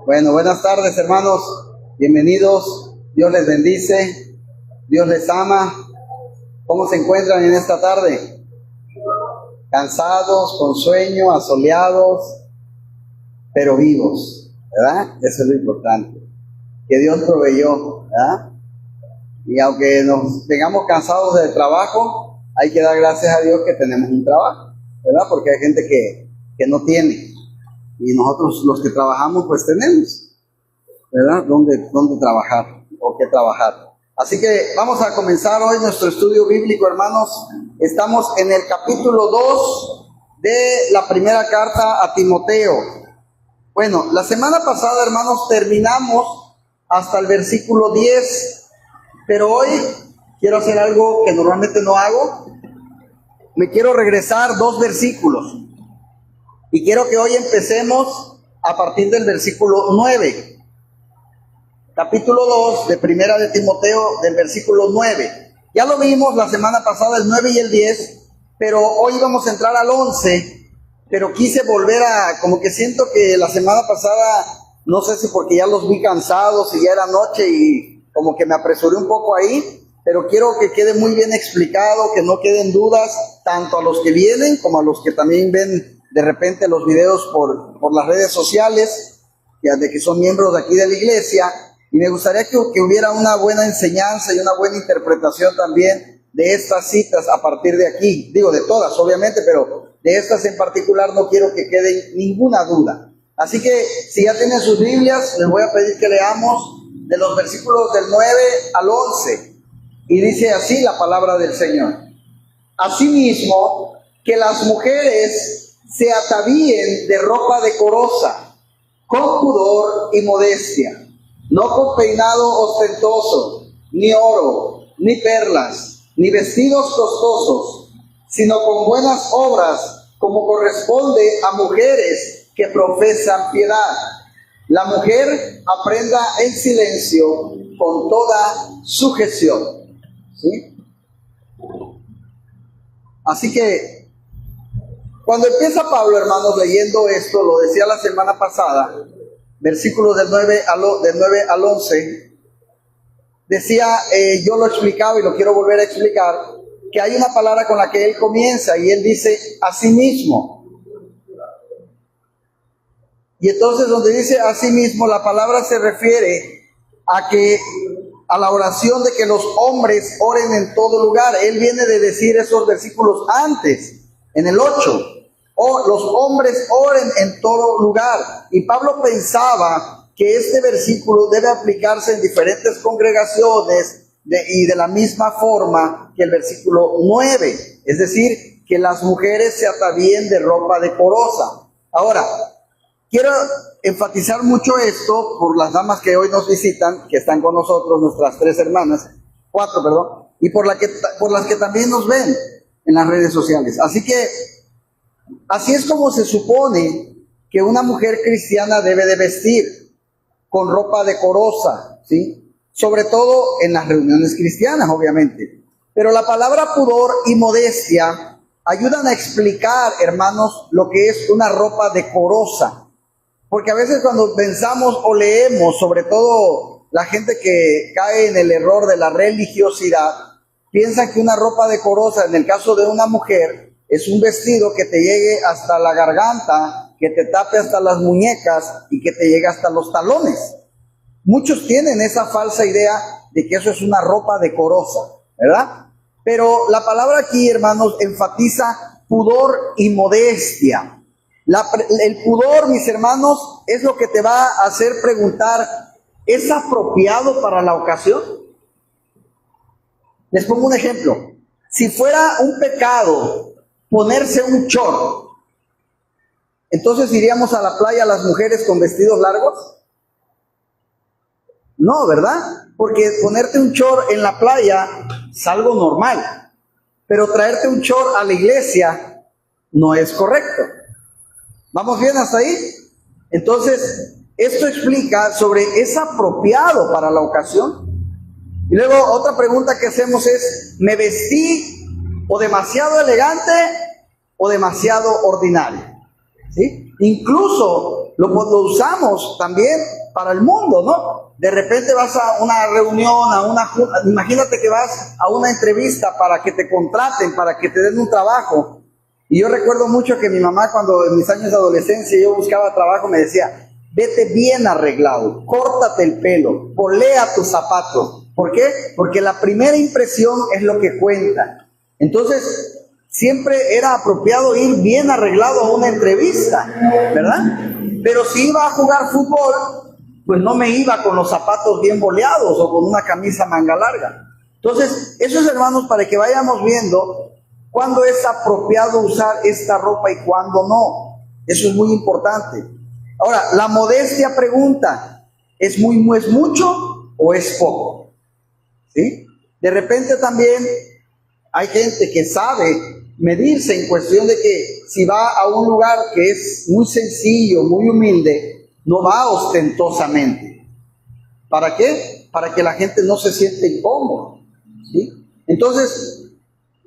Bueno, buenas tardes, hermanos. Bienvenidos. Dios les bendice. Dios les ama. ¿Cómo se encuentran en esta tarde? Cansados, con sueño, asoleados, pero vivos, ¿verdad? Eso es lo importante. Que Dios proveyó, ¿verdad? Y aunque nos tengamos cansados del trabajo, hay que dar gracias a Dios que tenemos un trabajo, ¿verdad? Porque hay gente que no tiene. Y nosotros los que trabajamos, pues tenemos, ¿verdad? ¿Dónde trabajar o qué trabajar? Así que vamos a comenzar hoy nuestro estudio bíblico, hermanos. Estamos en el capítulo 2 de la primera carta a Timoteo. Bueno, la semana pasada, hermanos, terminamos hasta el versículo 10, pero hoy quiero hacer algo que normalmente no hago. Me quiero regresar 2 versículos. Y quiero que hoy empecemos a partir del versículo 9. Capítulo 2 de Primera de Timoteo, del versículo 9. Ya lo vimos la semana pasada, el 9 y el 10, pero hoy vamos a entrar al 11. Pero quise volver como que siento que la semana pasada, no sé si porque ya los vi cansados y ya era noche y como que me apresuré un poco ahí, pero quiero que quede muy bien explicado, que no queden dudas, tanto a los que vienen como a los que también ven de repente los videos por las redes sociales, ya de que son miembros de aquí de la iglesia. Y me gustaría que hubiera una buena enseñanza y una buena interpretación también de estas citas a partir de aquí. Digo, de todas, obviamente, pero de estas en particular no quiero que quede ninguna duda. Así que, si ya tienen sus Biblias, les voy a pedir que leamos de los versículos del 9 al 11. Y dice así la palabra del Señor. Asimismo, que las mujeres se atavíen de ropa decorosa, con pudor y modestia, no con peinado ostentoso, ni oro, ni perlas, ni vestidos costosos, sino con buenas obras, como corresponde a mujeres que profesan piedad. La mujer aprenda en silencio con toda sujeción. ¿Sí? Así que, cuando empieza Pablo, hermanos, leyendo esto, lo decía la semana pasada, versículos del 9 al 11, decía, yo lo explicaba y lo quiero volver a explicar, que hay una palabra con la que él comienza y él dice, asimismo. Y entonces donde dice asimismo, la palabra se refiere a la oración de que los hombres oren en todo lugar. Él viene de decir esos versículos antes, en el 8. Los hombres oren en todo lugar. Y Pablo pensaba que este versículo debe aplicarse en diferentes congregaciones y de la misma forma que el versículo 9. Es decir, que las mujeres se atavíen de ropa decorosa. Ahora, quiero enfatizar mucho esto por las damas que hoy nos visitan, que están con nosotros, nuestras 3 hermanas, 4, perdón, y por las que también nos ven en las redes sociales. Así que, así es como se supone que una mujer cristiana debe de vestir, con ropa decorosa, ¿sí? Sobre todo en las reuniones cristianas, obviamente. Pero la palabra pudor y modestia ayudan a explicar, hermanos, lo que es una ropa decorosa. Porque a veces cuando pensamos o leemos, sobre todo la gente que cae en el error de la religiosidad, piensa que una ropa decorosa, en el caso de una mujer, es un vestido que te llegue hasta la garganta, que te tape hasta las muñecas y que te llegue hasta los talones. Muchos tienen esa falsa idea de que eso es una ropa decorosa, ¿verdad? Pero la palabra aquí, hermanos, enfatiza pudor y modestia. El pudor, mis hermanos, es lo que te va a hacer preguntar, ¿es apropiado para la ocasión? Les pongo un ejemplo. Si fuera un pecado ponerse un short, entonces iríamos a la playa las mujeres con vestidos largos. No, ¿verdad? Porque ponerte un short en la playa es algo normal, pero traerte un short a la iglesia no es correcto. ¿Vamos bien hasta ahí? Entonces, esto explica sobre, ¿es apropiado para la ocasión? Y luego otra pregunta que hacemos es, ¿me vestí o demasiado elegante o demasiado ordinario? ¿sí? Incluso lo usamos también para el mundo, ¿no? De repente vas a una reunión, imagínate que vas a una entrevista para que te contraten, para que te den un trabajo. Y yo recuerdo mucho que mi mamá, cuando en mis años de adolescencia yo buscaba trabajo, me decía: vete bien arreglado, córtate el pelo, polea tus zapatos. ¿Por qué? Porque la primera impresión es lo que cuenta. Entonces, siempre era apropiado ir bien arreglado a una entrevista, ¿verdad? Pero si iba a jugar fútbol, pues no me iba con los zapatos bien boleados o con una camisa manga larga. Entonces, eso es, hermanos, para que vayamos viendo cuándo es apropiado usar esta ropa y cuándo no. Eso es muy importante. Ahora, la modestia pregunta: ¿es mucho o es poco? ¿Sí? De repente también hay gente que sabe medirse en cuestión de que si va a un lugar que es muy sencillo, muy humilde, no va ostentosamente. ¿Para qué? Para que la gente no se siente incómoda, ¿sí? Entonces,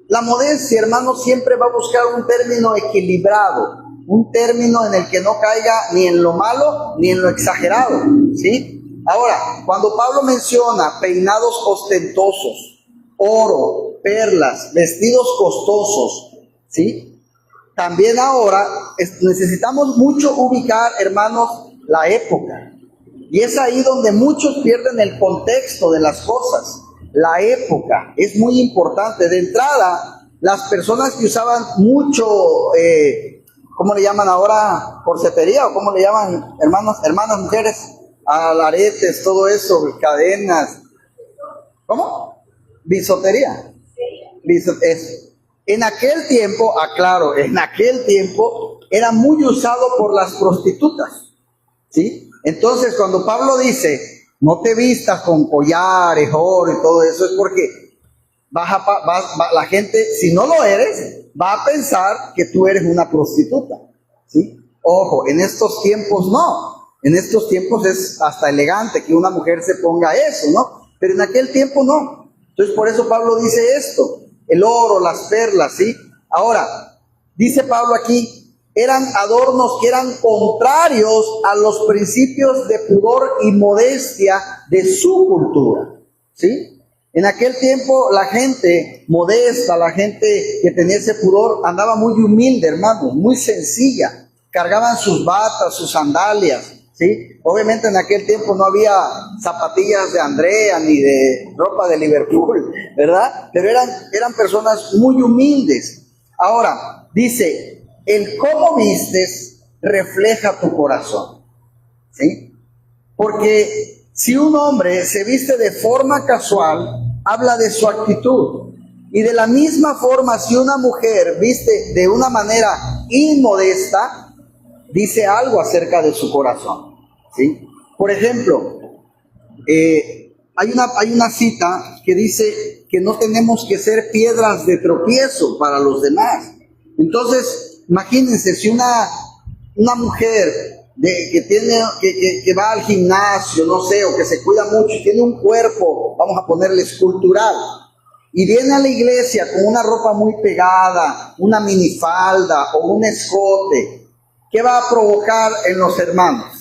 la modestia, hermanos, siempre va a buscar un término equilibrado, un término en el que no caiga ni en lo malo ni en lo exagerado, ¿sí? Ahora, cuando Pablo menciona peinados ostentosos, oro, perlas, vestidos costosos, ¿sí? También ahora necesitamos mucho ubicar, hermanos, la época. Y es ahí donde muchos pierden el contexto de las cosas. La época es muy importante. De entrada, las personas que usaban mucho, ¿cómo le llaman ahora? ¿Corsetería? ¿O cómo le llaman, hermanas mujeres? Aretes, todo eso, cadenas. ¿Cómo? Bisotería. Eso. En aquel tiempo, aclaro, en aquel tiempo era muy usado por las prostitutas, ¿sí? Entonces, cuando Pablo dice: no te vistas con collares, oro y todo eso, es porque la gente, si no lo eres, va a pensar que tú eres una prostituta, ¿sí? Ojo, en estos tiempos no. En estos tiempos es hasta elegante que una mujer se ponga eso, ¿no? Pero en aquel tiempo no. Entonces, por eso Pablo dice esto: el oro, las perlas, ¿sí? Ahora, dice Pablo aquí, eran adornos que eran contrarios a los principios de pudor y modestia de su cultura, ¿sí? En aquel tiempo la gente modesta, la gente que tenía ese pudor, andaba muy humilde, hermanos, muy sencilla. Cargaban sus batas, sus sandalias, ¿sí? Obviamente en aquel tiempo no había zapatillas de Andrea ni de ropa de Liverpool, ¿verdad? Pero eran personas muy humildes. Ahora, dice: el cómo vistes refleja tu corazón, ¿sí? Porque si un hombre se viste de forma casual, habla de su actitud. Y de la misma forma, si una mujer viste de una manera inmodesta, dice algo acerca de su corazón, ¿sí? Por ejemplo, hay una cita que dice que no tenemos que ser piedras de tropiezo para los demás. Entonces, imagínense, si una mujer que va al gimnasio, no sé, o que se cuida mucho y tiene un cuerpo, vamos a ponerle escultural, y viene a la iglesia con una ropa muy pegada, una minifalda o un escote, ¿qué va a provocar en los hermanos?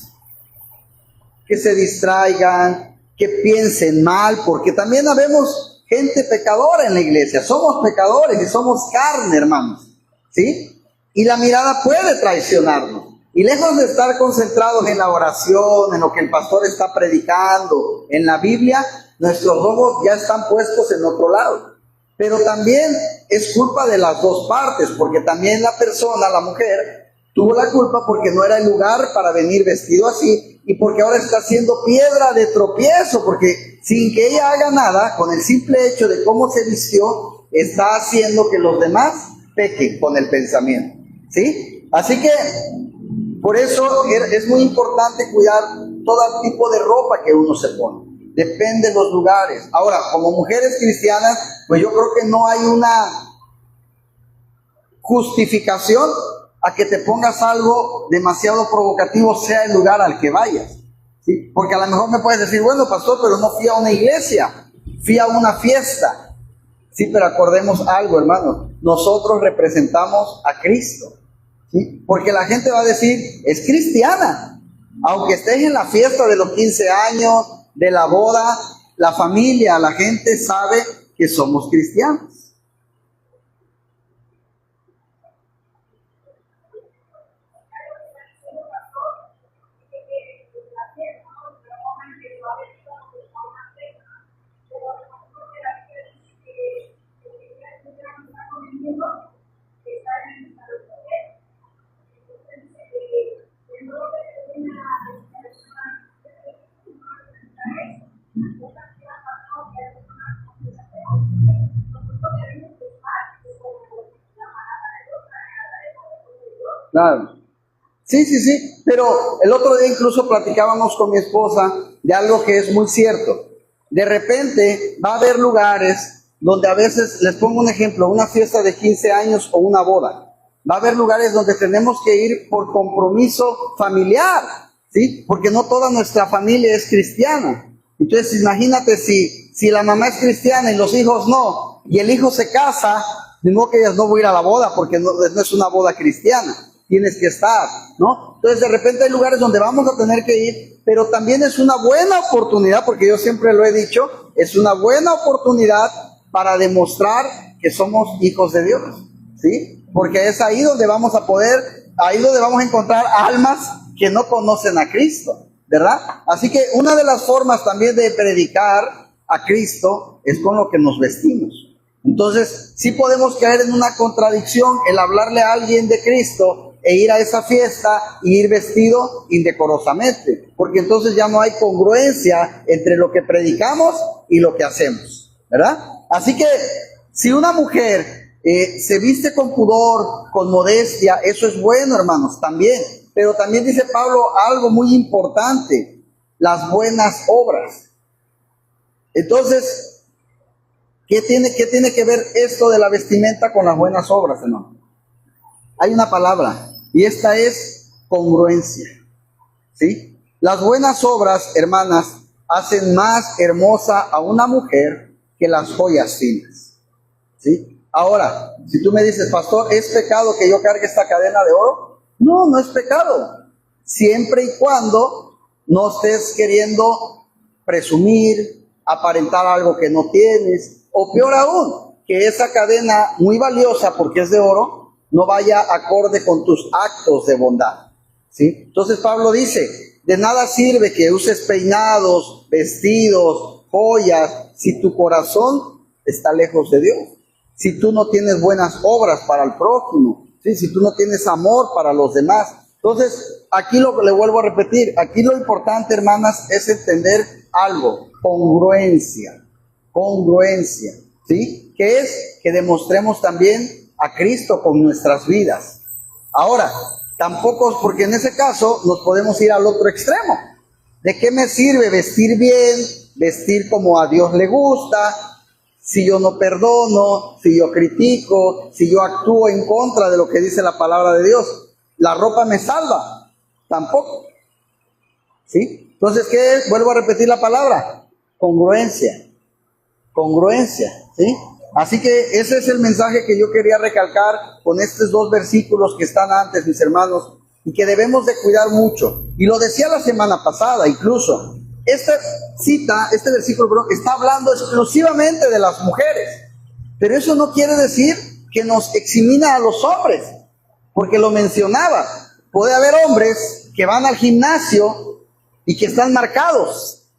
Que se distraigan, que piensen mal, porque también habemos gente pecadora en la iglesia. Somos pecadores y somos carne, hermanos, ¿sí? Y la mirada puede traicionarnos. Y lejos de estar concentrados en la oración, en lo que el pastor está predicando, en la Biblia, nuestros ojos ya están puestos en otro lado. Pero también es culpa de las dos partes, porque también la persona, la mujer, tuvo la culpa porque no era el lugar para venir vestido así, y porque ahora está siendo piedra de tropiezo, porque sin que ella haga nada, con el simple hecho de cómo se vistió, está haciendo que los demás pequen con el pensamiento, ¿sí? Así que, por eso es muy importante cuidar todo tipo de ropa que uno se pone. Depende de los lugares. Ahora, como mujeres cristianas, pues yo creo que no hay una justificación a que te pongas algo demasiado provocativo, sea el lugar al que vayas, ¿sí? Porque a lo mejor me puedes decir: bueno, pastor, pero no fui a una iglesia, fui a una fiesta. Sí, pero acordemos algo, hermanos, nosotros representamos a Cristo. ¿sí? Porque la gente va a decir, es cristiana. Aunque estés en la fiesta de los 15 años, de la boda, la familia, la gente sabe que somos cristianos. Claro. Sí, sí, sí. Pero el otro día incluso platicábamos con mi esposa de algo que es muy cierto. De repente va a haber lugares donde a veces, les pongo un ejemplo, una fiesta de 15 años o una boda. Va a haber lugares donde tenemos que ir por compromiso familiar, ¿sí? Porque no toda nuestra familia es cristiana. Entonces imagínate si la mamá es cristiana y los hijos no, y el hijo se casa, de modo que ellas no voy a ir a la boda porque no es una boda cristiana. Tienes que estar, ¿no? Entonces de repente hay lugares donde vamos a tener que ir, pero también es una buena oportunidad, porque yo siempre lo he dicho, es una buena oportunidad para demostrar que somos hijos de Dios, ¿sí? Porque es ahí donde vamos a poder, ahí donde vamos a encontrar almas que no conocen a Cristo, ¿verdad? Así que una de las formas también de predicar a Cristo es con lo que nos vestimos. Entonces, sí podemos caer en una contradicción el hablarle a alguien de Cristo e ir a esa fiesta y ir vestido indecorosamente, porque entonces ya no hay congruencia entre lo que predicamos y lo que hacemos, ¿verdad? Así que si una mujer se viste con pudor, con modestia, eso es bueno, hermanos, también. Pero también dice Pablo algo muy importante, las buenas obras. Entonces, ¿qué tiene que ver esto de la vestimenta con las buenas obras, hermano? Hay una palabra, y esta es congruencia, ¿sí? Las buenas obras, hermanas, hacen más hermosa a una mujer que las joyas finas, ¿sí? Ahora, si tú me dices, pastor, ¿es pecado que yo cargue esta cadena de oro? No, no es pecado, siempre y cuando no estés queriendo presumir, aparentar algo que no tienes, o peor aún, que esa cadena muy valiosa porque es de oro, no vaya acorde con tus actos de bondad, ¿sí? Entonces Pablo dice, de nada sirve que uses peinados, vestidos, joyas, si tu corazón está lejos de Dios, si tú no tienes buenas obras para el prójimo, ¿sí? Si tú no tienes amor para los demás. Entonces, aquí le vuelvo a repetir, aquí lo importante, hermanas, es entender algo, congruencia, ¿sí? Que es que demostremos también a Cristo con nuestras vidas. Ahora, tampoco, porque en ese caso nos podemos ir al otro extremo. ¿De qué me sirve vestir bien, vestir como a Dios le gusta, si yo no perdono, si yo critico, si yo actúo en contra de lo que dice la palabra de Dios? ¿La ropa me salva? Tampoco, ¿sí? Entonces, ¿qué es? Vuelvo a repetir la palabra, congruencia, ¿sí? Así que ese es el mensaje que yo quería recalcar con estos dos versículos que están antes, mis hermanos, y que debemos de cuidar mucho. Y lo decía la semana pasada, incluso. Esta cita, este versículo, está hablando exclusivamente de las mujeres. Pero eso no quiere decir que nos eximina a los hombres, porque lo mencionaba. Puede haber hombres que van al gimnasio y que están marcados.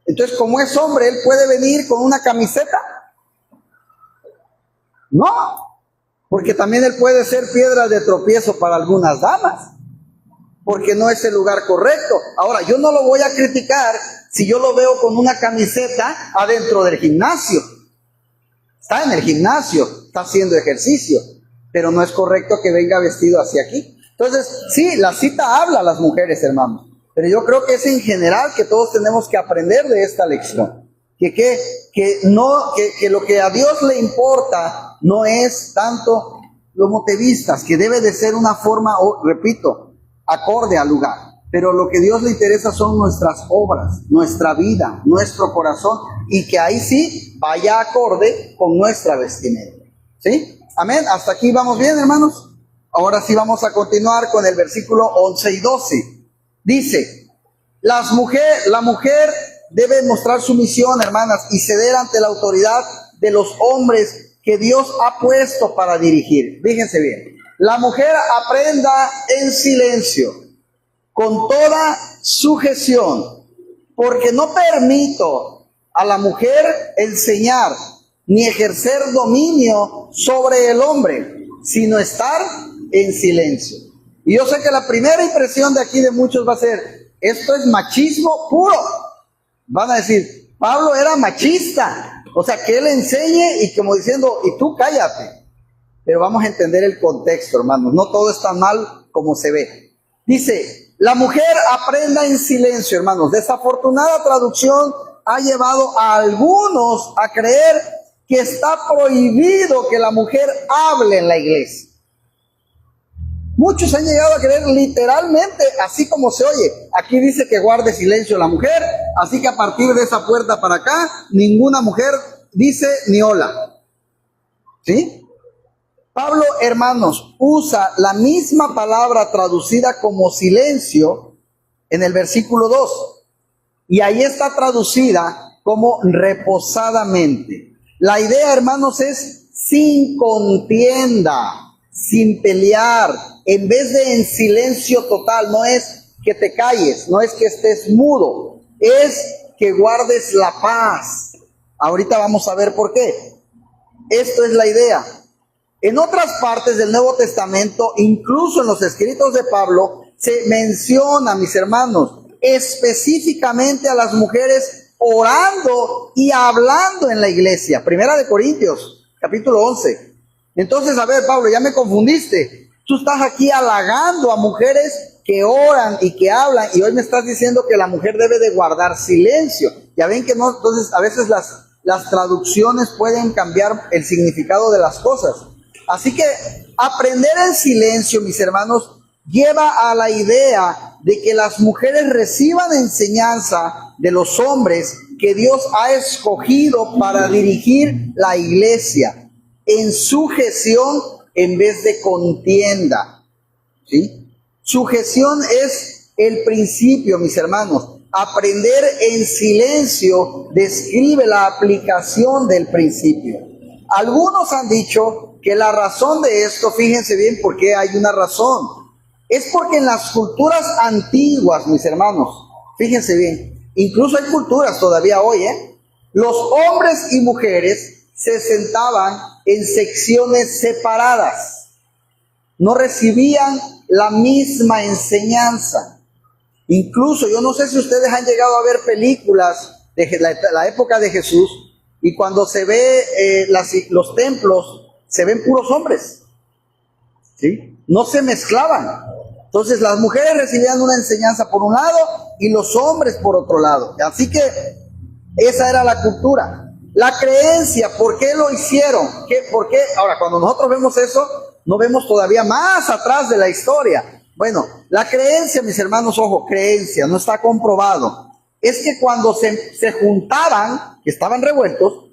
Entonces, como es hombre, él puede venir con una camiseta. No, porque también él puede ser piedra de tropiezo para algunas damas, porque no es el lugar correcto. Ahora, yo no lo voy a criticar si yo lo veo con una camiseta adentro del gimnasio. Está en el gimnasio, está haciendo ejercicio, pero no es correcto que venga vestido hacia aquí. Entonces, sí, la cita habla a las mujeres, hermanos, pero yo creo que es en general que todos tenemos que aprender de esta lección. Que lo que a Dios le importa no es tanto como te vistas, que debe de ser una forma, repito, acorde al lugar. Pero lo que a Dios le interesa son nuestras obras, nuestra vida, nuestro corazón, y que ahí sí vaya acorde con nuestra vestimenta. ¿Sí? Amén. ¿Hasta aquí vamos bien, hermanos? Ahora sí vamos a continuar con el versículo 11 y 12. Dice, la mujer debe mostrar sumisión, hermanas, y ceder ante la autoridad de los hombres que Dios ha puesto para dirigir. Fíjense bien, la mujer aprenda en silencio, con toda sujeción, porque no permito a la mujer enseñar ni ejercer dominio sobre el hombre, sino estar en silencio. Y yo sé que la primera impresión de aquí de muchos va a ser, esto es machismo puro. Van a decir, Pablo era machista, o sea, que él enseñe y como diciendo, y tú cállate. Pero vamos a entender el contexto, hermanos, no todo es tan mal como se ve. Dice, la mujer aprenda en silencio, hermanos. Desafortunada traducción ha llevado a algunos a creer que está prohibido que la mujer hable en la iglesia. Muchos han llegado a creer literalmente, así como se oye. Aquí dice que guarde silencio la mujer, así que a partir de esa puerta para acá, ninguna mujer dice ni hola. ¿Sí? Pablo, hermanos, usa la misma palabra traducida como silencio en el versículo 2. Y ahí está traducida como reposadamente. La idea, hermanos, es sin contienda, sin pelear, en vez de en silencio total. No es que te calles, no es que estés mudo, es que guardes la paz. Ahorita vamos a ver por qué. Esto es la idea. En otras partes del Nuevo Testamento, incluso en los escritos de Pablo, se menciona, mis hermanos, específicamente a las mujeres orando y hablando en la iglesia. Primera de Corintios, capítulo 11. Entonces, a ver, Pablo, ya me confundiste. Tú estás aquí halagando a mujeres que oran y que hablan, y hoy me estás diciendo que la mujer debe de guardar silencio. Ya ven que no, entonces a veces las traducciones pueden cambiar el significado de las cosas. Así que aprender en silencio, mis hermanos, lleva a la idea de que las mujeres reciban enseñanza de los hombres que Dios ha escogido para dirigir la iglesia en sujeción en vez de contienda. ¿Sí? Sujeción es el principio, mis hermanos. Aprender en silencio describe la aplicación del principio. Algunos han dicho que la razón de esto, fíjense bien por qué hay una razón. Es porque en las culturas antiguas, mis hermanos, fíjense bien, incluso hay culturas todavía hoy, los hombres y mujeres se sentaban en secciones separadas. No recibían la misma enseñanza. Incluso, yo no sé si ustedes han llegado a ver películas de la época de Jesús, y cuando se ve los templos, se ven puros hombres, ¿sí? No se mezclaban. Entonces las mujeres recibían una enseñanza por un lado y los hombres por otro lado. Así que esa era la cultura. La creencia, ¿por qué lo hicieron? ¿Por qué? Ahora, cuando nosotros vemos eso, no vemos todavía más atrás de la historia. Bueno, la creencia, mis hermanos, ojo, creencia, no está comprobado. Es que cuando se juntaban, que estaban revueltos,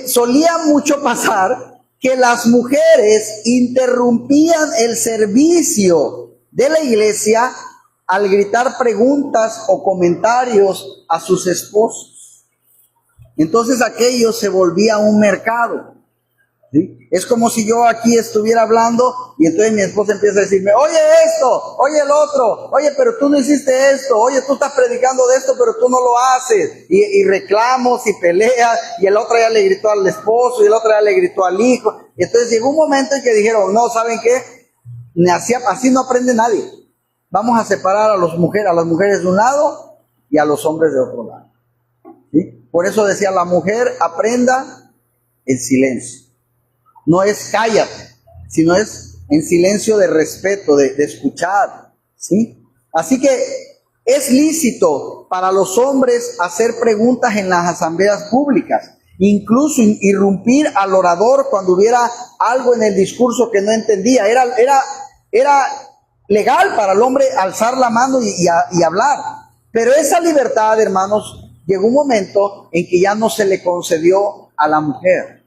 solía mucho pasar que las mujeres interrumpían el servicio de la iglesia al gritar preguntas o comentarios a sus esposos. Entonces aquello se volvía un mercado. ¿Sí? Es como si yo aquí estuviera hablando y entonces mi esposa empieza a decirme, oye esto, oye el otro, oye pero tú no hiciste esto, oye tú estás predicando de esto pero tú no lo haces, y reclamos y peleas, y el otro ya le gritó al esposo y el otro ya le gritó al hijo. Y entonces llegó un momento en que dijeron, no, ¿saben qué? Así no aprende nadie. Vamos a separar a las mujeres de un lado y a los hombres de otro lado. ¿Sí? Por eso decía, la mujer aprenda en silencio. No es cállate, sino es en silencio de respeto, de escuchar, ¿sí? Así que es lícito para los hombres hacer preguntas en las asambleas públicas, incluso irrumpir al orador cuando hubiera algo en el discurso que no entendía. Era legal para el hombre alzar la mano y hablar. Pero esa libertad, hermanos, llegó un momento en que ya no se le concedió a la mujer.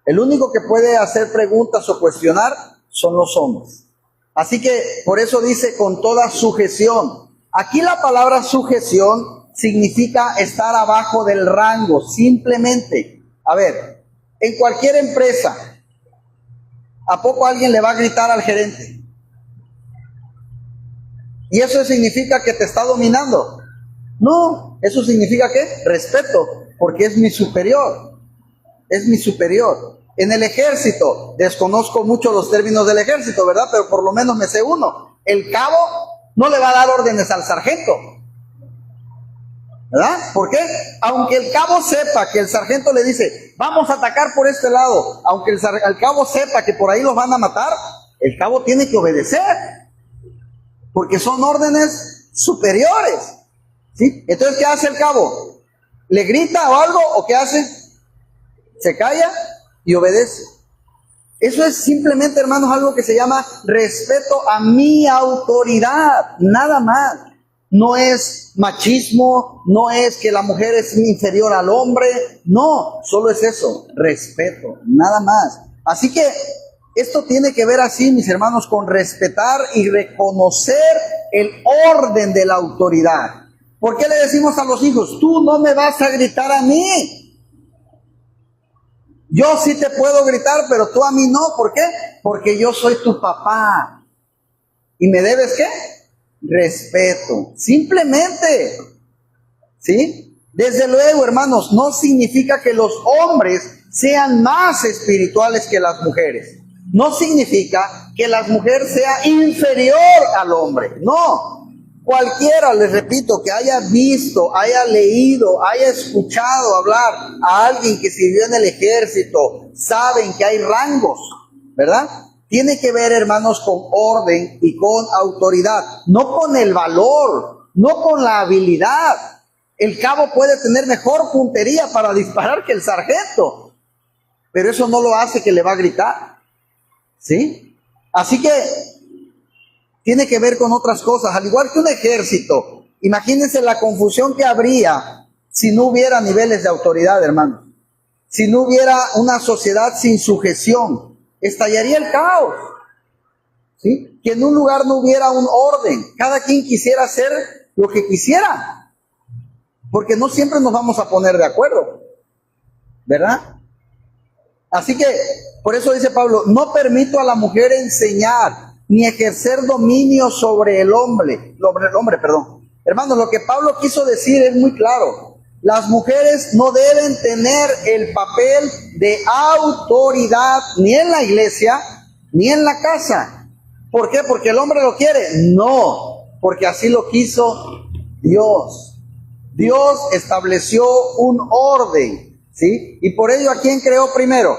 El único que puede hacer preguntas o cuestionar son los hombres. Así que por eso dice con toda sujeción. Aquí la palabra sujeción significa estar abajo del rango, simplemente. A ver, en cualquier empresa, ¿a poco alguien le va a gritar al gerente? ¿Y eso significa que te está dominando? No, eso significa ¿qué? Respeto, porque es mi superior. Es mi superior. En el ejército, desconozco mucho los términos del ejército, ¿verdad? Pero por lo menos me sé uno. El cabo no le va a dar órdenes al sargento, ¿verdad? ¿Por qué? Aunque el cabo sepa que el sargento le dice, vamos a atacar por este lado, aunque el cabo sepa que por ahí los van a matar, el cabo tiene que obedecer, porque son órdenes superiores, ¿sí? Entonces, ¿qué hace el cabo? ¿Le grita o algo o qué hace? Se calla y obedece. Eso es simplemente, hermanos, algo que se llama respeto a mi autoridad, nada más. No es machismo, no es que la mujer es inferior al hombre, no, solo es eso, respeto, nada más. Así que esto tiene que ver así, mis hermanos, con respetar y reconocer el orden de la autoridad. ¿Por qué le decimos a los hijos, tú no me vas a gritar a mí? Yo sí te puedo gritar, pero tú a mí no. ¿Por qué? Porque yo soy tu papá. ¿Y me debes qué? Respeto. Simplemente. ¿Sí? Desde luego, hermanos, no significa que los hombres sean más espirituales que las mujeres. No significa que la mujer sea inferior al hombre. No. Cualquiera, les repito, que haya visto, haya leído, haya escuchado hablar a alguien que sirvió en el ejército, saben que hay rangos, ¿verdad? Tiene que ver, hermanos, con orden y con autoridad, no con el valor, no con la habilidad. El cabo puede tener mejor puntería para disparar que el sargento, pero eso no lo hace que le va a gritar, ¿sí? Así que tiene que ver con otras cosas, al igual que un ejército. Imagínense la confusión que habría si no hubiera niveles de autoridad, hermanos. Si no hubiera una sociedad sin sujeción, estallaría el caos. ¿Sí? Que en un lugar no hubiera un orden, cada quien quisiera hacer lo que quisiera, porque no siempre nos vamos a poner de acuerdo, ¿verdad? Así que, por eso dice Pablo, no permito a la mujer enseñar ni ejercer dominio sobre el hombre, perdón. Hermanos, lo que Pablo quiso decir es muy claro. Las mujeres no deben tener el papel de autoridad ni en la iglesia, ni en la casa. ¿Por qué? ¿Porque el hombre lo quiere? No, porque así lo quiso Dios. Dios estableció un orden, ¿sí? Y por ello, ¿a quién creó primero?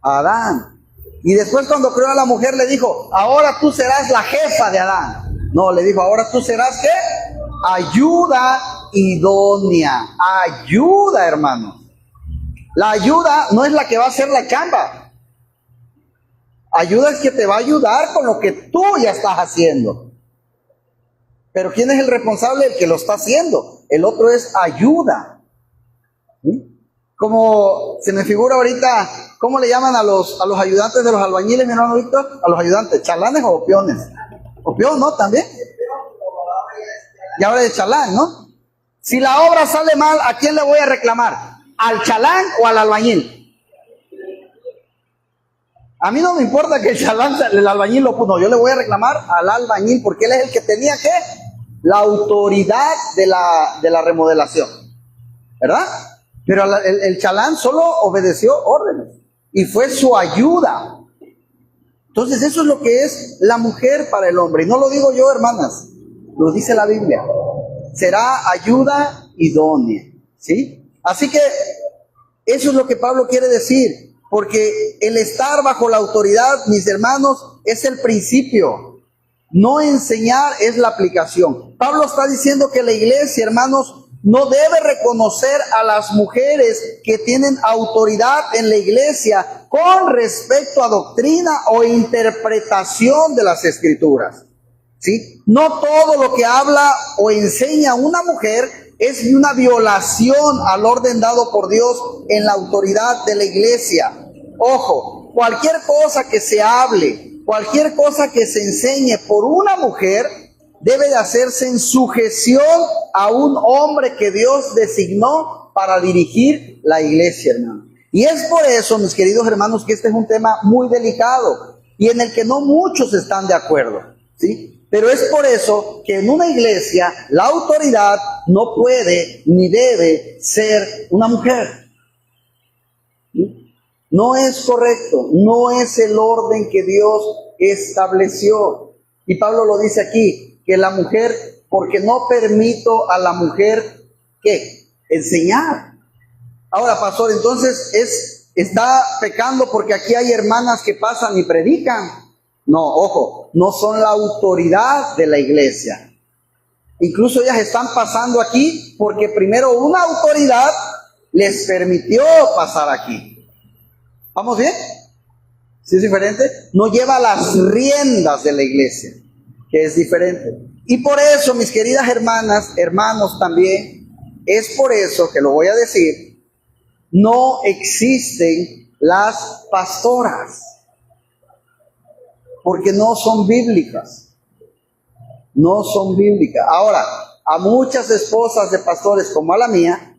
A Adán. Y después cuando creó a la mujer le dijo, ahora tú serás la jefa de Adán. No, le dijo, ahora tú serás ¿qué? Ayuda idónea. Ayuda, hermanos. La ayuda no es la que va a hacer la chamba. Ayuda es que te va a ayudar con lo que tú ya estás haciendo. Pero ¿quién es el responsable? El que lo está haciendo. El otro es ayuda. ¿Sí? Como se me figura ahorita, ¿cómo le llaman a los ayudantes de los albañiles, mi hermano Víctor? A los ayudantes, ¿chalanes o peones? ¿O peón, no? ¿También? Y ahora de chalán, ¿no? Si la obra sale mal, ¿a quién le voy a reclamar? ¿Al chalán o al albañil? A mí no me importa que el albañil lo puso, yo le voy a reclamar al albañil, porque él es el que tenía ¿qué? La autoridad de la remodelación, ¿verdad? Pero el chalán solo obedeció órdenes y fue su ayuda. Entonces eso es lo que es la mujer para el hombre. Y no lo digo yo, hermanas, lo dice la Biblia. Será ayuda idónea, ¿sí? Así que eso es lo que Pablo quiere decir. Porque el estar bajo la autoridad, mis hermanos, es el principio. No enseñar es la aplicación. Pablo está diciendo que la iglesia, hermanos, no debe reconocer a las mujeres que tienen autoridad en la iglesia con respecto a doctrina o interpretación de las escrituras, ¿sí? No todo lo que habla o enseña una mujer es una violación al orden dado por Dios en la autoridad de la iglesia. Ojo, cualquier cosa que se hable, cualquier cosa que se enseñe por una mujer, debe de hacerse en sujeción a un hombre que Dios designó para dirigir la iglesia, hermano. Y es por eso, mis queridos hermanos, que este es un tema muy delicado y en el que no muchos están de acuerdo, ¿sí? Pero es por eso que en una iglesia la autoridad no puede ni debe ser una mujer. ¿Sí? No es correcto, no es el orden que Dios estableció. Y Pablo lo dice aquí, que la mujer, porque no permito a la mujer, ¿qué? Enseñar. Ahora, pastor, entonces está pecando porque aquí hay hermanas que pasan y predican. No, ojo, no son la autoridad de la iglesia. Incluso ellas están pasando aquí porque primero una autoridad les permitió pasar aquí. ¿Vamos bien? ¿Sí es diferente? No lleva las riendas de la iglesia, que es diferente. Y por eso, mis queridas hermanas, hermanos también, es por eso que lo voy a decir, no existen las pastoras, porque no son bíblicas. No son bíblicas. Ahora, a muchas esposas de pastores como a la mía,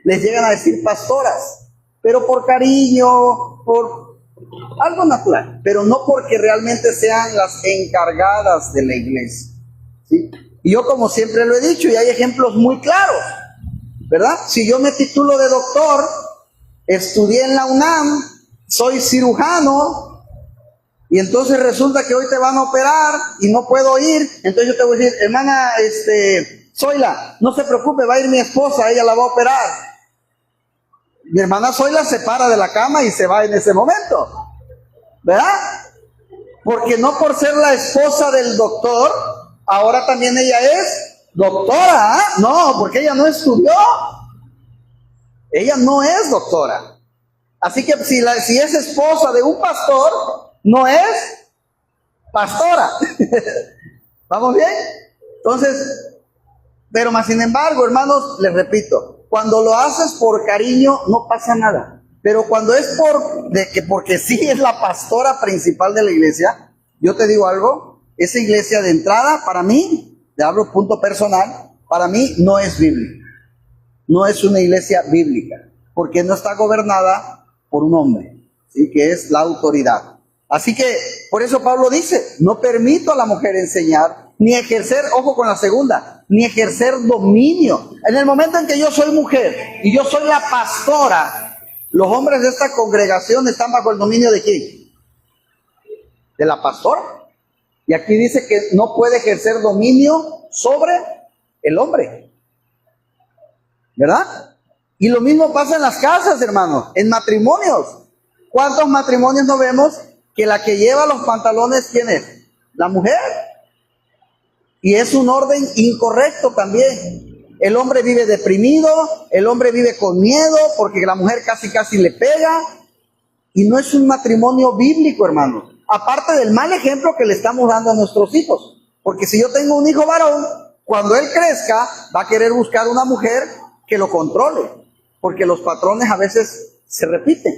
les llegan a decir pastoras, pero por cariño, por algo natural, pero no porque realmente sean las encargadas de la iglesia, ¿sí? Y yo, como siempre lo he dicho, y hay ejemplos muy claros, ¿verdad? Si yo me titulo de doctor, estudié en la UNAM, soy cirujano, y entonces resulta que hoy te van a operar y no puedo ir, entonces yo te voy a decir, hermana, Zoila, no se preocupe, va a ir mi esposa, ella la va a operar. Mi hermana Zoila se para de la cama y se va en ese momento, ¿verdad? Porque no por ser la esposa del doctor, ahora también ella es doctora, ¿eh? No, porque ella no estudió. Ella no es doctora. Así que si es esposa de un pastor, no es pastora. ¿Vamos bien? Entonces, pero más sin embargo, hermanos, les repito, cuando lo haces por cariño, no pasa nada. Pero cuando es porque sí es la pastora principal de la iglesia, yo te digo algo, esa iglesia de entrada, para mí, te hablo punto personal, para mí no es bíblica. No es una iglesia bíblica, porque no está gobernada por un hombre, ¿sí? Que es la autoridad. Así que, por eso Pablo dice, no permito a la mujer enseñar, ni ejercer, ojo con la segunda, ni ejercer dominio. En el momento en que yo soy mujer y yo soy la pastora, los hombres de esta congregación están bajo el dominio ¿de quién? De la pastora. Y aquí dice que no puede ejercer dominio sobre el hombre, ¿verdad? Y lo mismo pasa en las casas, hermanos, en matrimonios. ¿Cuántos matrimonios no vemos que la que lleva los pantalones, ¿quién es? La mujer. Y es un orden incorrecto también. El hombre vive deprimido, el hombre vive con miedo porque la mujer casi le pega. Y no es un matrimonio bíblico, hermanos. Aparte del mal ejemplo que le estamos dando a nuestros hijos. Porque si yo tengo un hijo varón, cuando él crezca, va a querer buscar una mujer que lo controle, porque los patrones a veces se repiten,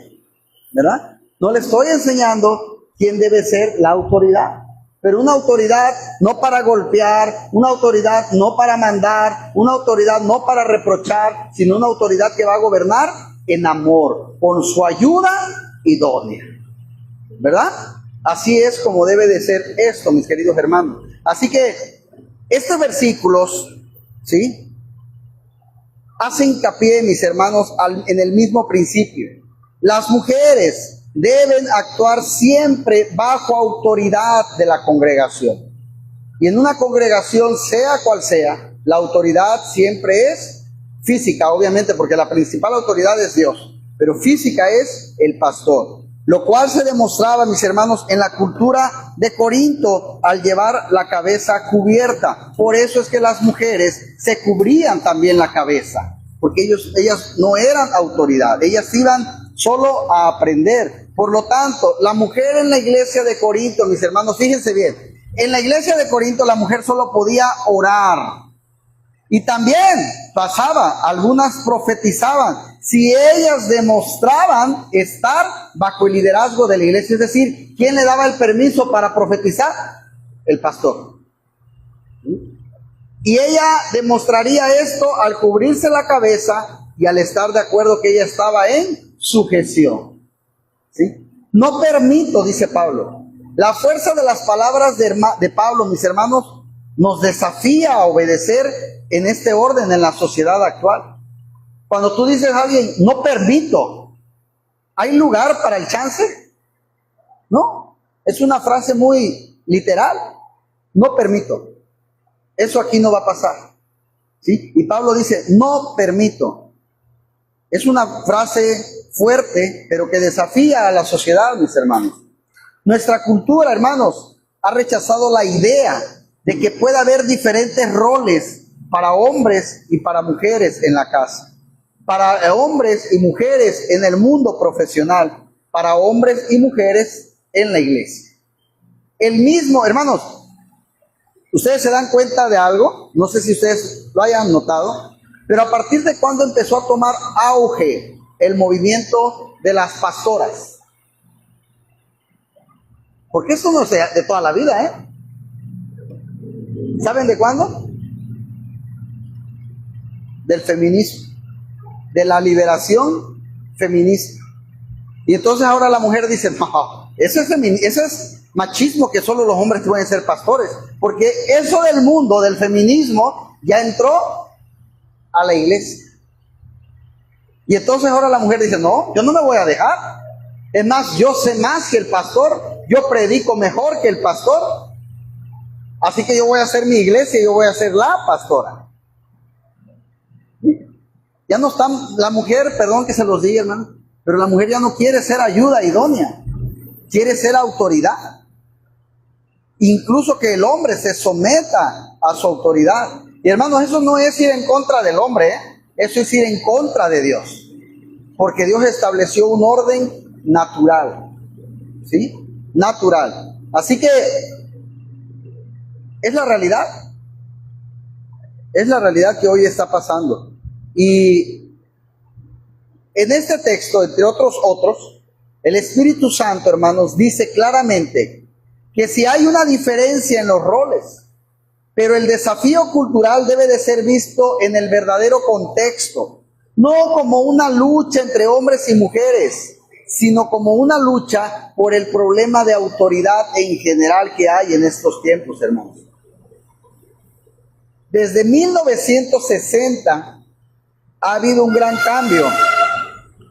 ¿verdad? No le estoy enseñando quién debe ser la autoridad, pero una autoridad no para golpear, una autoridad no para mandar, una autoridad no para reprochar, sino una autoridad que va a gobernar en amor, con su ayuda idónea, ¿verdad? Así es como debe de ser esto, mis queridos hermanos. Así que estos versículos, ¿sí?, hace hincapié, mis hermanos, en el mismo principio. Las mujeres deben actuar siempre bajo autoridad de la congregación. Y en una congregación, sea cual sea, la autoridad siempre es física, obviamente, porque la principal autoridad es Dios. Pero física es el pastor. Lo cual se demostraba, mis hermanos, en la cultura de Corinto al llevar la cabeza cubierta. Por eso es que las mujeres se cubrían también la cabeza, porque ellas no eran autoridad, ellas iban solo a aprender. Por lo tanto, la mujer en la iglesia de Corinto, mis hermanos, fíjense bien, en la iglesia de Corinto la mujer solo podía orar. Y también pasaba, algunas profetizaban, si ellas demostraban estar bajo el liderazgo de la iglesia. Es decir, ¿quién le daba el permiso para profetizar? El pastor. Y ella demostraría esto al cubrirse la cabeza y al estar de acuerdo que ella estaba en sujeción. ¿Sí? No permito, dice Pablo. La fuerza de las palabras de Pablo, mis hermanos, nos desafía a obedecer en este orden en la sociedad actual. Cuando tú dices a alguien, no permito, ¿hay lugar para el chance? No, es una frase muy literal. No permito. Eso aquí no va a pasar. ¿Sí? Y Pablo dice, no permito. Es una frase fuerte, pero que desafía a la sociedad, mis hermanos. Nuestra cultura, hermanos, ha rechazado la idea de que pueda haber diferentes roles para hombres y para mujeres en la casa, para hombres y mujeres en el mundo profesional, para hombres y mujeres en la iglesia. El mismo, hermanos, ¿ustedes se dan cuenta de algo? No sé si ustedes lo hayan notado, pero a partir de cuándo empezó a tomar auge el movimiento de las pastoras. Porque esto no es de toda la vida, ¿eh? ¿Saben de cuándo? Del feminismo, de la liberación feminista. Y entonces ahora la mujer dice, no, eso es machismo, que solo los hombres pueden ser pastores. Porque eso del mundo, del feminismo, ya entró a la iglesia. Y entonces ahora la mujer dice, no, yo no me voy a dejar. Es más, yo sé más que el pastor, yo predico mejor que el pastor, así que yo voy a hacer mi iglesia y yo voy a ser la pastora. Ya no está, la mujer, perdón que se los diga, hermano, pero la mujer ya no quiere ser ayuda idónea, quiere ser autoridad. Incluso que el hombre se someta a su autoridad. Y hermanos, eso no es ir en contra del hombre, ¿eh? Eso es ir en contra de Dios. Porque Dios estableció un orden natural. ¿Sí? Natural. Así que es la realidad. Es la realidad que hoy está pasando. Y en este texto, entre otros, el Espíritu Santo, hermanos, dice claramente que si hay una diferencia en los roles, pero el desafío cultural debe de ser visto en el verdadero contexto, no como una lucha entre hombres y mujeres, sino como una lucha por el problema de autoridad en general que hay en estos tiempos, hermanos. Desde 1960 ha habido un gran cambio,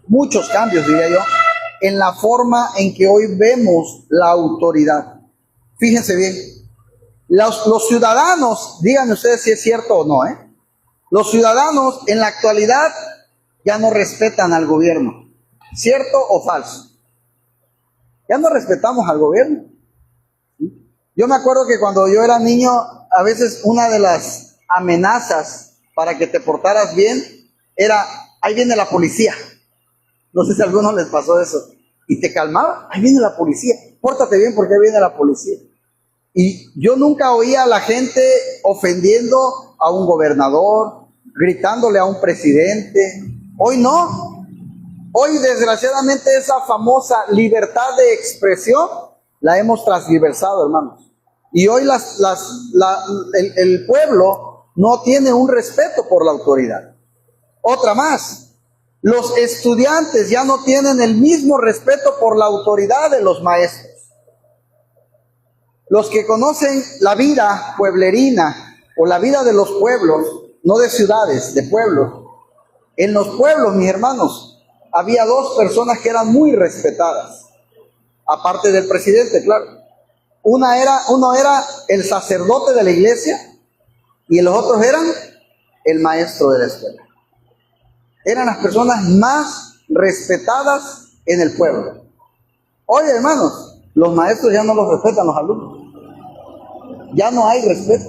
muchos cambios diría yo, en la forma en que hoy vemos la autoridad. Fíjense bien, los ciudadanos, díganme ustedes si es cierto o no, los ciudadanos en la actualidad ya no respetan al gobierno, ¿cierto o falso? Ya no respetamos al gobierno. Yo me acuerdo que cuando yo era niño, a veces una de las amenazas para que te portaras bien era, ahí viene la policía. No sé si a algunos les pasó eso. Y te calmaba, ahí viene la policía, pórtate bien porque ahí viene la policía. Y yo nunca oía a la gente ofendiendo a un gobernador, gritándole a un presidente. Hoy no. Hoy desgraciadamente esa famosa libertad de expresión la hemos transgiversado, hermanos. Y hoy el pueblo no tiene un respeto por la autoridad. Otra más, los estudiantes ya no tienen el mismo respeto por la autoridad de los maestros. Los que conocen la vida pueblerina o la vida de los pueblos, no de ciudades, de pueblos. En los pueblos, mis hermanos, había dos personas que eran muy respetadas, aparte del presidente, claro. Uno era el sacerdote de la iglesia y los otros eran el maestro de la escuela. Eran las personas más respetadas en el pueblo. Oye, hermanos, los maestros ya no los respetan los alumnos. Ya no hay respeto.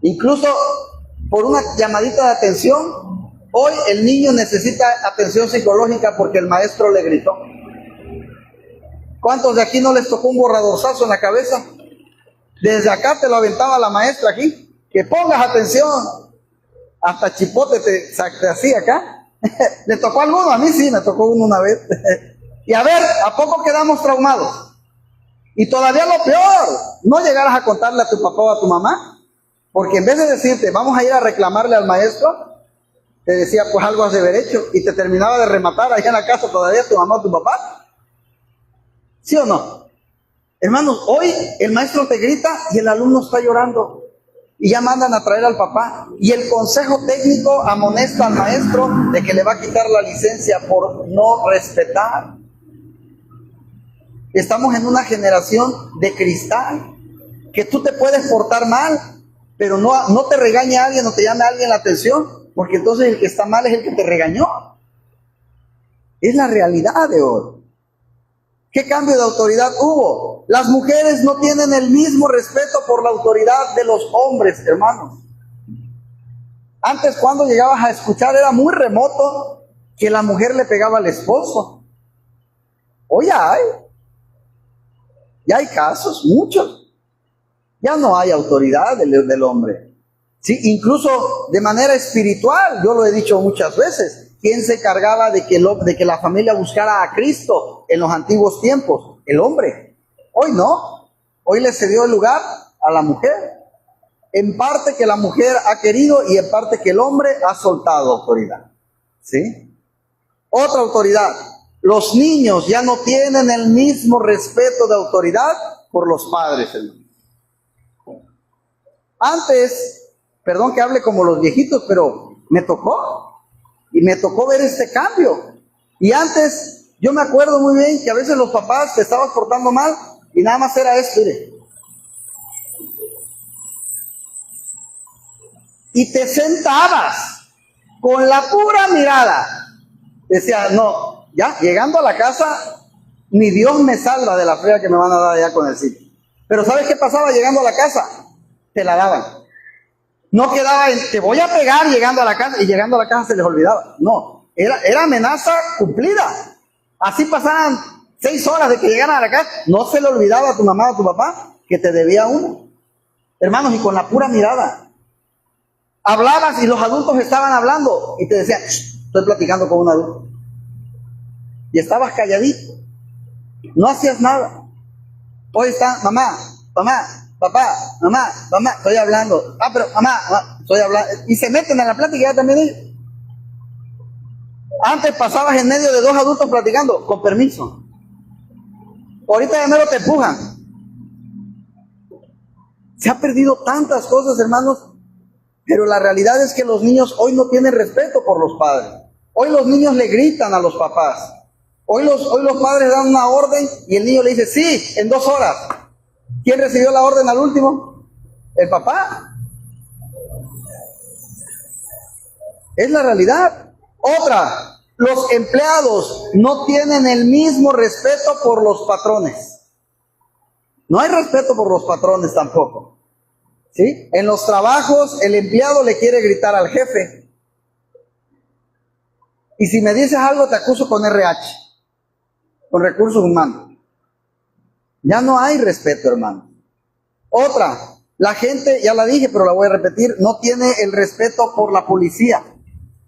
Incluso por una llamadita de atención, hoy el niño necesita atención psicológica porque el maestro le gritó. ¿Cuántos de aquí no les tocó un borradorzazo en la cabeza? Desde acá te lo aventaba la maestra aquí. Que pongas atención. Hasta chipote te hacía acá. ¿Le tocó a alguno? A mí sí, me tocó uno una vez. Y a ver, ¿a poco quedamos traumados? Y todavía lo peor, no llegaras a contarle a tu papá o a tu mamá, porque en vez de decirte, vamos a ir a reclamarle al maestro, te decía, pues algo has de haber hecho, y te terminaba de rematar allá en la casa todavía tu mamá o tu papá. ¿Sí o no? Hermanos, hoy el maestro te grita y el alumno está llorando. Y ya mandan a traer al papá. Y el consejo técnico amonesta al maestro de que le va a quitar la licencia por no respetar. Estamos en una generación de cristal, que tú te puedes portar mal, pero no te regañe a alguien o te llame a alguien la atención, porque entonces el que está mal es el que te regañó. Es la realidad de hoy. ¿Qué cambio de autoridad hubo? Las mujeres no tienen el mismo respeto por la autoridad de los hombres, hermanos. Antes, cuando llegabas a escuchar, era muy remoto que la mujer le pegaba al esposo. Hoy ya hay casos, muchos. Ya no hay autoridad del hombre. Sí, incluso de manera espiritual, yo lo he dicho muchas veces. ¿Quién se encargaba de que la familia buscara a Cristo en los antiguos tiempos? El hombre. Hoy no. Hoy le cedió el lugar a la mujer. En parte que la mujer ha querido y en parte que el hombre ha soltado autoridad. ¿Sí? Otra autoridad. Los niños ya no tienen el mismo respeto de autoridad por los padres, hermano. Antes, perdón que hable como los viejitos, pero me tocó. Y me tocó ver este cambio. Y antes, yo me acuerdo muy bien que a veces los papás te estabas portando mal y nada más era esto, mire. Y te sentabas con la pura mirada. Decía, no, ya, llegando a la casa, ni Dios me salva de la fría que me van a dar allá con el sitio. Pero ¿sabes qué pasaba llegando a la casa? Te la daban. No quedaba en, te voy a pegar llegando a la casa, y llegando a la casa se les olvidaba. No, era amenaza cumplida. Así pasaban 6 horas de que llegaran a la casa, no se le olvidaba a tu mamá o a tu papá que te debía uno. Hermanos, y con la pura mirada. Hablabas y los adultos estaban hablando y te decían, estoy platicando con un adulto. Y estabas calladito. No hacías nada. Hoy está, mamá, papá, mamá, estoy hablando. Pero mamá, estoy hablando. Y se meten en la plática ya también ellos. Antes pasabas en medio de 2 adultos platicando, con permiso. Ahorita de nuevo te empujan. Se ha perdido tantas cosas, hermanos, pero la realidad es que los niños hoy no tienen respeto por los padres. Hoy los niños le gritan a los papás. Hoy los padres dan una orden y el niño le dice, sí, en 2 horas. ¿Quién recibió la orden al último? El papá. Es la realidad. Otra, los empleados no tienen el mismo respeto por los patrones. No hay respeto por los patrones tampoco. ¿Sí? En los trabajos, el empleado le quiere gritar al jefe. Y si me dices algo, te acuso con RH, con recursos humanos. Ya no hay respeto, hermano. Otra, la gente, ya la dije, pero la voy a repetir, no tiene el respeto por la policía.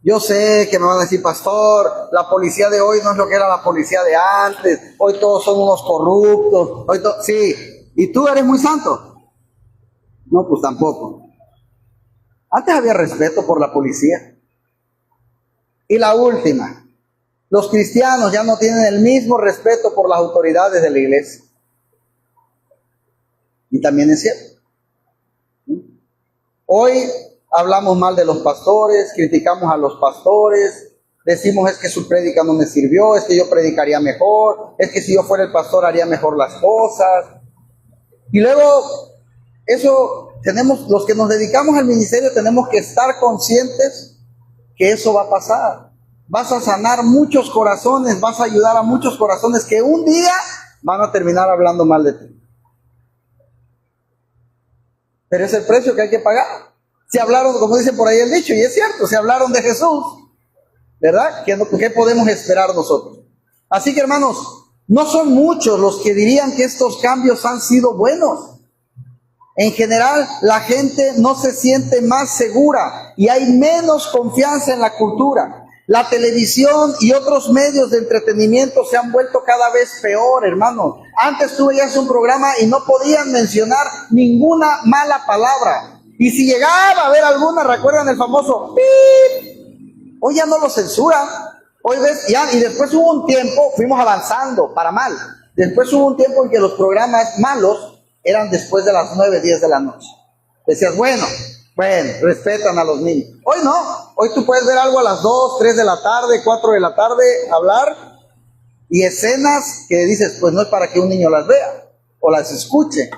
Yo sé que me van a decir, pastor, la policía de hoy no es lo que era la policía de antes. Hoy todos son unos corruptos. Sí, ¿y tú eres muy santo? No, pues tampoco. Antes había respeto por la policía. Y la última, los cristianos ya no tienen el mismo respeto por las autoridades de la iglesia. Y también es cierto. Hoy hablamos mal de los pastores, criticamos a los pastores, decimos es que su prédica no me sirvió, es que yo predicaría mejor, es que si yo fuera el pastor haría mejor las cosas. Y luego, eso tenemos, los que nos dedicamos al ministerio tenemos que estar conscientes que eso va a pasar. Vas a sanar muchos corazones, vas a ayudar a muchos corazones que un día van a terminar hablando mal de ti. Pero es el precio que hay que pagar. Se hablaron, como dicen por ahí el dicho, y es cierto, se hablaron de Jesús, ¿verdad? ¿Qué podemos esperar nosotros? Así que, hermanos, no son muchos los que dirían que estos cambios han sido buenos. En general, la gente no se siente más segura y hay menos confianza en la cultura. La televisión y otros medios de entretenimiento se han vuelto cada vez peor, hermano. Antes tú veías un programa y no podían mencionar ninguna mala palabra. Y si llegaba a haber alguna, recuerdan el famoso ¡pip! Hoy ya no lo censuran. Hoy ves, ya, y después hubo un tiempo, fuimos avanzando para mal. Después hubo un tiempo en que los programas malos eran después de las 9, 10 de la noche. Decías, bueno, respetan a los niños. Hoy no, hoy tú puedes ver algo a las 2, 3 de la tarde, 4 de la tarde, hablar, y escenas que dices, pues no es para que un niño las vea o las escuche.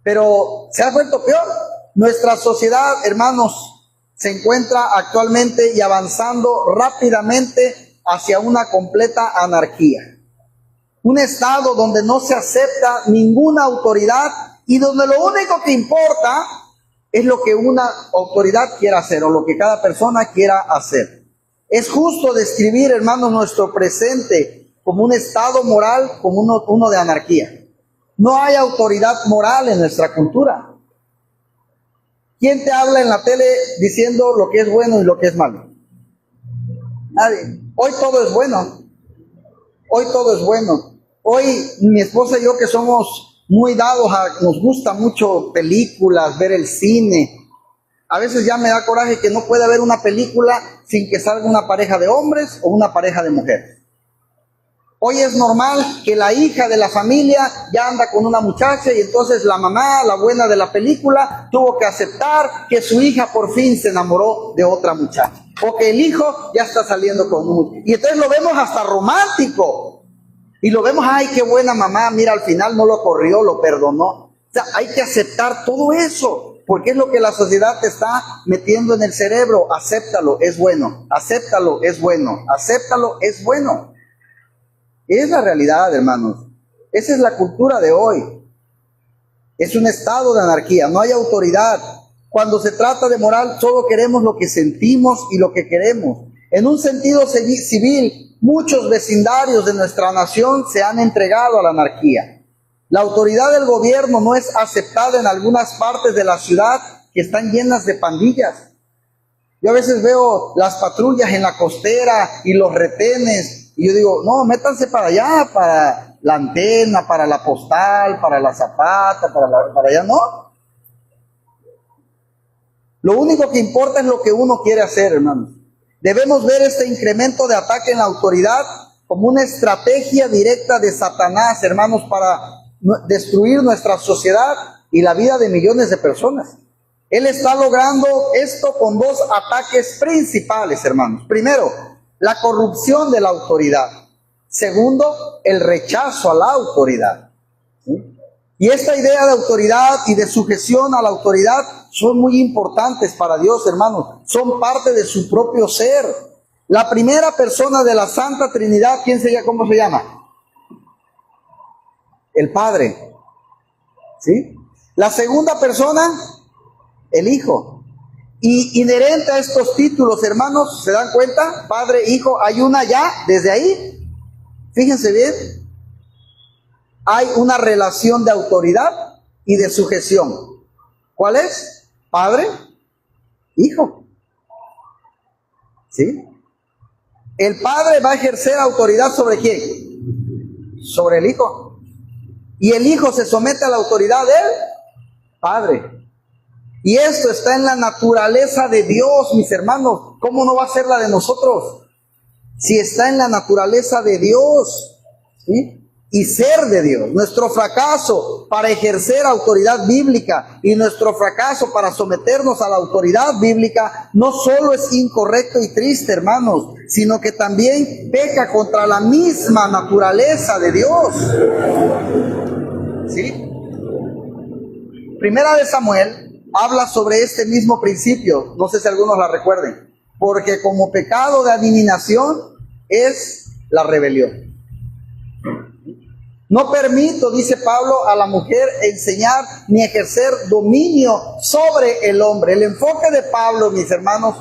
Pero se ha vuelto peor. Nuestra sociedad, hermanos, se encuentra actualmente y avanzando rápidamente hacia una completa anarquía. Un estado donde no se acepta ninguna autoridad y donde lo único que importa es lo que una autoridad quiera hacer o lo que cada persona quiera hacer. Es justo describir, hermanos, nuestro presente como un estado moral, como uno de anarquía. No hay autoridad moral en nuestra cultura. ¿Quién te habla en la tele diciendo lo que es bueno y lo que es malo? Nadie. Hoy todo es bueno. Hoy todo es bueno. Hoy mi esposa y yo, que somos muy dados nos gusta mucho películas, ver el cine. A veces ya me da coraje que no puede haber una película sin que salga una pareja de hombres o una pareja de mujeres. Hoy es normal que la hija de la familia ya anda con una muchacha y entonces la mamá, la buena de la película, tuvo que aceptar que su hija por fin se enamoró de otra muchacha. O que el hijo ya está saliendo con un... Y entonces lo vemos hasta romántico. Y lo vemos, ay, qué buena mamá, mira, al final no lo corrió, lo perdonó. O sea, hay que aceptar todo eso, porque es lo que la sociedad te está metiendo en el cerebro. Acéptalo, es bueno. Acéptalo, es bueno. Acéptalo, es bueno. Es la realidad, hermanos. Esa es la cultura de hoy. Es un estado de anarquía, no hay autoridad. Cuando se trata de moral, solo queremos lo que sentimos y lo que queremos. En un sentido civil, muchos vecindarios de nuestra nación se han entregado a la anarquía. La autoridad del gobierno no es aceptada en algunas partes de la ciudad que están llenas de pandillas. Yo a veces veo las patrullas en la costera y los retenes y yo digo, no, métanse para allá, para la antena, para la postal, para la Zapata, para allá, no. Lo único que importa es lo que uno quiere hacer, hermanos. Debemos ver este incremento de ataque en la autoridad como una estrategia directa de Satanás, hermanos, para destruir nuestra sociedad y la vida de millones de personas. Él está logrando esto con dos ataques principales, hermanos. Primero, la corrupción de la autoridad. Segundo, el rechazo a la autoridad. ¿Sí? Y esta idea de autoridad y de sujeción a la autoridad son muy importantes para Dios, hermanos. Son parte de su propio ser. La primera persona de la Santa Trinidad, ¿cómo se llama? El Padre. ¿Sí? La segunda persona, el Hijo. Y inherente a estos títulos, hermanos, ¿se dan cuenta? Padre, Hijo, hay una ya, desde ahí. Fíjense bien. Hay una relación de autoridad y de sujeción. ¿Cuál es? Padre, Hijo. ¿Sí? El Padre va a ejercer autoridad ¿sobre quién? Sobre el Hijo. Y el Hijo se somete a la autoridad del Padre. Y esto está en la naturaleza de Dios, mis hermanos. ¿Cómo no va a ser la de nosotros? Si está en la naturaleza de Dios, ¿sí? Y ser de Dios. Nuestro fracaso para ejercer autoridad bíblica y nuestro fracaso para someternos a la autoridad bíblica no solo es incorrecto y triste, hermanos, sino que también peca contra la misma naturaleza de Dios. ¿Sí? Primera de Samuel habla sobre este mismo principio, no sé si algunos la recuerden, porque como pecado de adivinación es la rebelión. No permito, dice Pablo, a la mujer enseñar ni ejercer dominio sobre el hombre. El enfoque de Pablo, mis hermanos,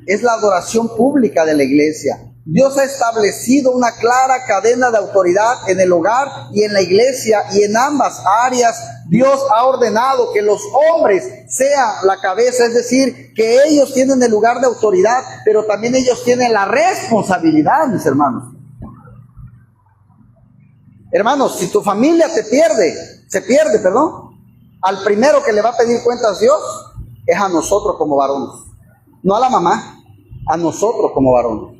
es la adoración pública de la iglesia. Dios ha establecido una clara cadena de autoridad en el hogar y en la iglesia, y en ambas áreas Dios ha ordenado que los hombres sean la cabeza, es decir, que ellos tienen el lugar de autoridad, pero también ellos tienen la responsabilidad, mis hermanos. Hermanos, si tu familia se pierde, al primero que le va a pedir cuentas Dios es a nosotros como varones, no a la mamá, a nosotros como varones.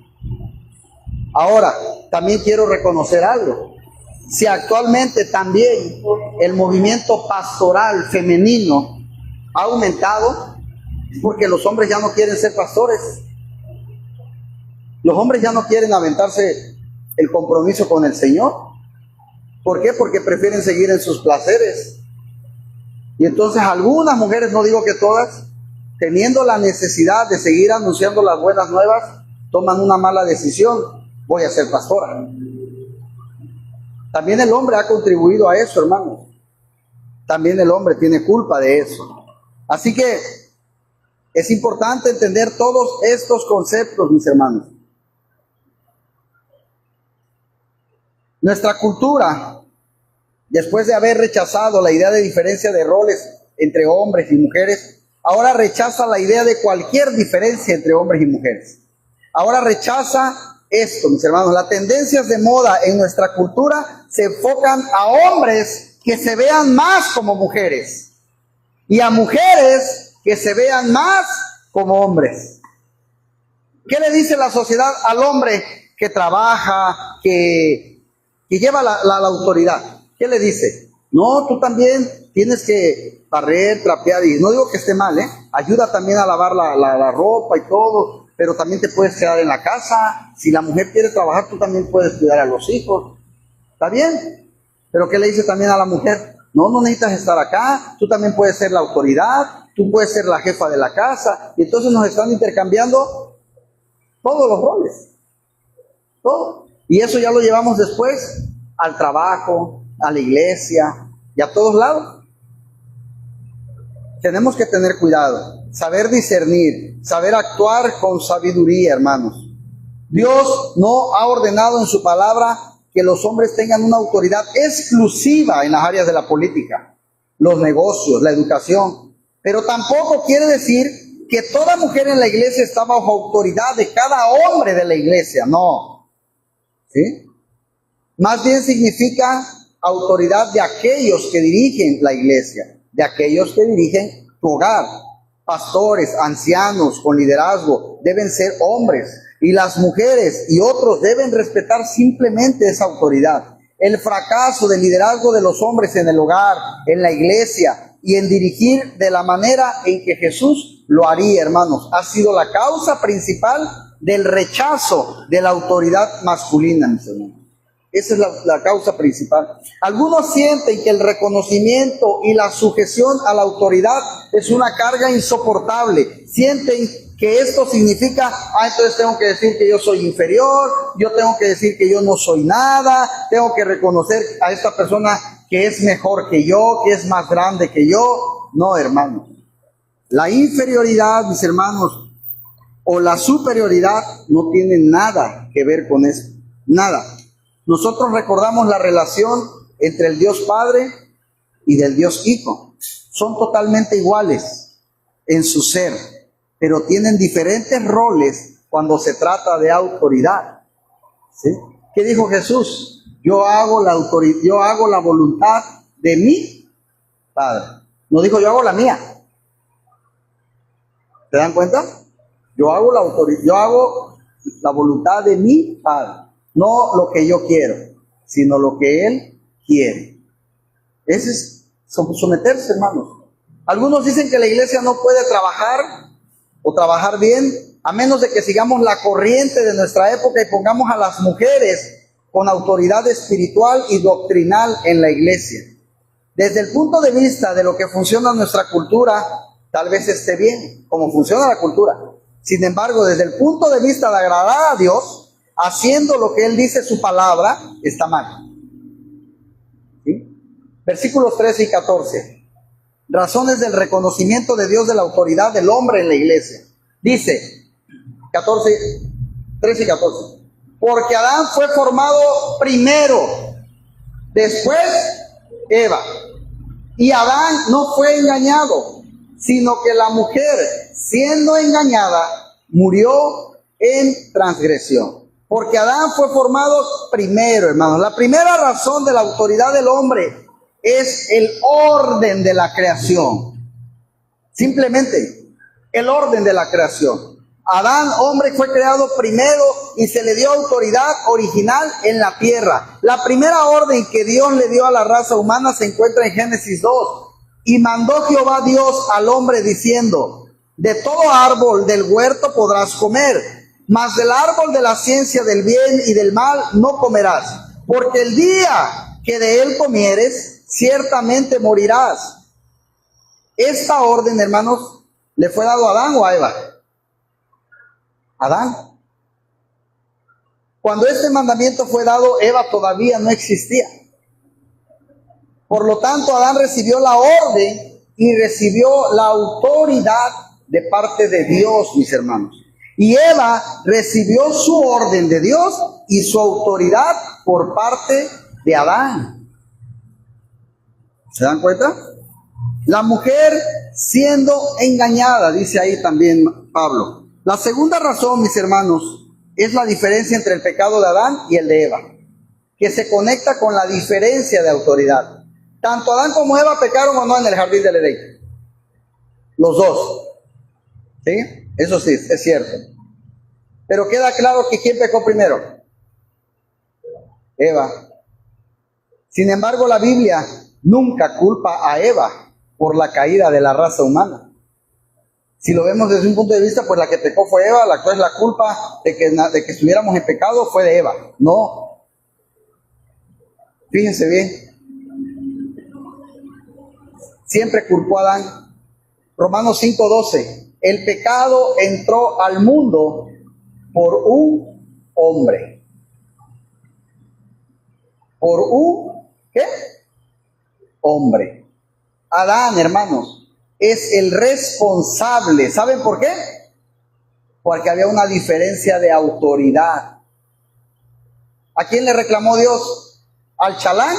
Ahora, también quiero reconocer algo. Si actualmente también el movimiento pastoral femenino ha aumentado, es porque los hombres ya no quieren ser pastores. Los hombres ya no quieren aventarse el compromiso con el Señor. ¿Por qué? Porque prefieren seguir en sus placeres. Y entonces algunas mujeres, no digo que todas, teniendo la necesidad de seguir anunciando las buenas nuevas, toman una mala decisión. Voy a ser pastora. También el hombre ha contribuido a eso, hermanos. También el hombre tiene culpa de eso. Así que es importante entender todos estos conceptos, mis hermanos. Nuestra cultura, después de haber rechazado la idea de diferencia de roles entre hombres y mujeres, ahora rechaza la idea de cualquier diferencia entre hombres y mujeres. Ahora rechaza esto, mis hermanos. Las tendencias de moda en nuestra cultura se enfocan a hombres que se vean más como mujeres y a mujeres que se vean más como hombres. ¿Qué le dice la sociedad al hombre que trabaja, que lleva la autoridad? ¿Qué le dice? No, tú también tienes que barrer, trapear, y no digo que esté mal, ayuda también a lavar la ropa y todo, pero también te puedes quedar en la casa. Si la mujer quiere trabajar, tú también puedes cuidar a los hijos. ¿Está bien? Pero ¿qué le dice también a la mujer? No, no necesitas estar acá, tú también puedes ser la autoridad, tú puedes ser la jefa de la casa. Y entonces nos están intercambiando todos los roles, todo. Y eso ya lo llevamos después al trabajo, a la iglesia y a todos lados. Tenemos que tener cuidado, saber discernir, saber actuar con sabiduría, hermanos. Dios no ha ordenado en su palabra que los hombres tengan una autoridad exclusiva en las áreas de la política, los negocios, la educación. Pero tampoco quiere decir que toda mujer en la iglesia está bajo autoridad de cada hombre de la iglesia, no. ¿Sí? Más bien significa autoridad de aquellos que dirigen la iglesia, de aquellos que dirigen tu hogar. Pastores, ancianos con liderazgo deben ser hombres, y las mujeres y otros deben respetar simplemente esa autoridad. El fracaso del liderazgo de los hombres en el hogar, en la iglesia y en dirigir de la manera en que Jesús lo haría, hermanos, ha sido la causa principal del rechazo de la autoridad masculina, mis hermanos. Esa es la causa principal. Algunos sienten que el reconocimiento y la sujeción a la autoridad es una carga insoportable. Sienten que esto significa, entonces tengo que decir que yo soy inferior, yo tengo que decir que yo no soy nada, tengo que reconocer a esta persona que es mejor que yo, que es más grande que yo. No, hermanos. La inferioridad, mis hermanos, o la superioridad no tiene nada que ver con eso. Nada. Nosotros recordamos la relación entre el Dios Padre y del Dios Hijo. Son totalmente iguales en su ser, pero tienen diferentes roles cuando se trata de autoridad. ¿Sí? ¿Qué dijo Jesús? Yo hago la voluntad de mi Padre. No dijo yo hago la mía. ¿Se dan cuenta? Yo hago la voluntad de mi Padre. No lo que yo quiero, sino lo que Él quiere. Ese es someterse, hermanos. Algunos dicen que la iglesia no puede trabajar o trabajar bien a menos de que sigamos la corriente de nuestra época y pongamos a las mujeres con autoridad espiritual y doctrinal en la iglesia. Desde el punto de vista de lo que funciona nuestra cultura, tal vez esté bien, como funciona la cultura. Sin embargo, desde el punto de vista de agradar a Dios, haciendo lo que Él dice su palabra, está mal. ¿Sí? Versículos 13 y 14. Razones del reconocimiento de Dios de la autoridad del hombre en la iglesia. Dice, 13 y 14. porque Adán fue formado primero, después Eva. Y Adán no fue engañado, sino que la mujer, siendo engañada, murió en transgresión. Porque Adán fue formado primero, hermanos. La primera razón de la autoridad del hombre es el orden de la creación. Simplemente, el orden de la creación. Adán, hombre, fue creado primero y se le dio autoridad original en la tierra. La primera orden que Dios le dio a la raza humana se encuentra en Génesis 2. Y mandó Jehová Dios al hombre diciendo: de todo árbol del huerto podrás comer, mas del árbol de la ciencia del bien y del mal no comerás, porque el día que de él comieres, ciertamente morirás. Esta orden, hermanos, ¿le fue dado a Adán o a Eva? Adán. Cuando este mandamiento fue dado, Eva todavía no existía. Por lo tanto, Adán recibió la orden y recibió la autoridad de parte de Dios, mis hermanos. Y Eva recibió su orden de Dios y su autoridad por parte de Adán. ¿Se dan cuenta? La mujer siendo engañada, dice ahí también Pablo. La segunda razón, mis hermanos, es la diferencia entre el pecado de Adán y el de Eva, que se conecta con la diferencia de autoridad. Tanto Adán como Eva pecaron o no en el jardín del Edén. Los dos. ¿Sí? Eso sí, es cierto. Pero queda claro que ¿quién pecó primero? Eva. Sin embargo, la Biblia nunca culpa a Eva por la caída de la raza humana. Si lo vemos desde un punto de vista, pues la que pecó fue Eva, la cual es la culpa de que estuviéramos en pecado fue de Eva. No. Fíjense bien. Siempre culpó a Adán. Romanos 5:12. El pecado entró al mundo por un hombre. Por un, ¿qué? Hombre. Adán, hermanos, es el responsable. ¿Saben por qué? Porque había una diferencia de autoridad. ¿A quién le reclamó Dios? ¿Al chalán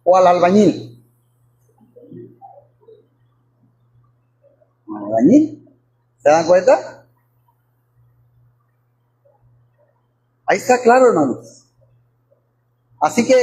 o al albañil? ¿Al albañil? ¿Se dan cuenta? Ahí está claro, hermanos. Así que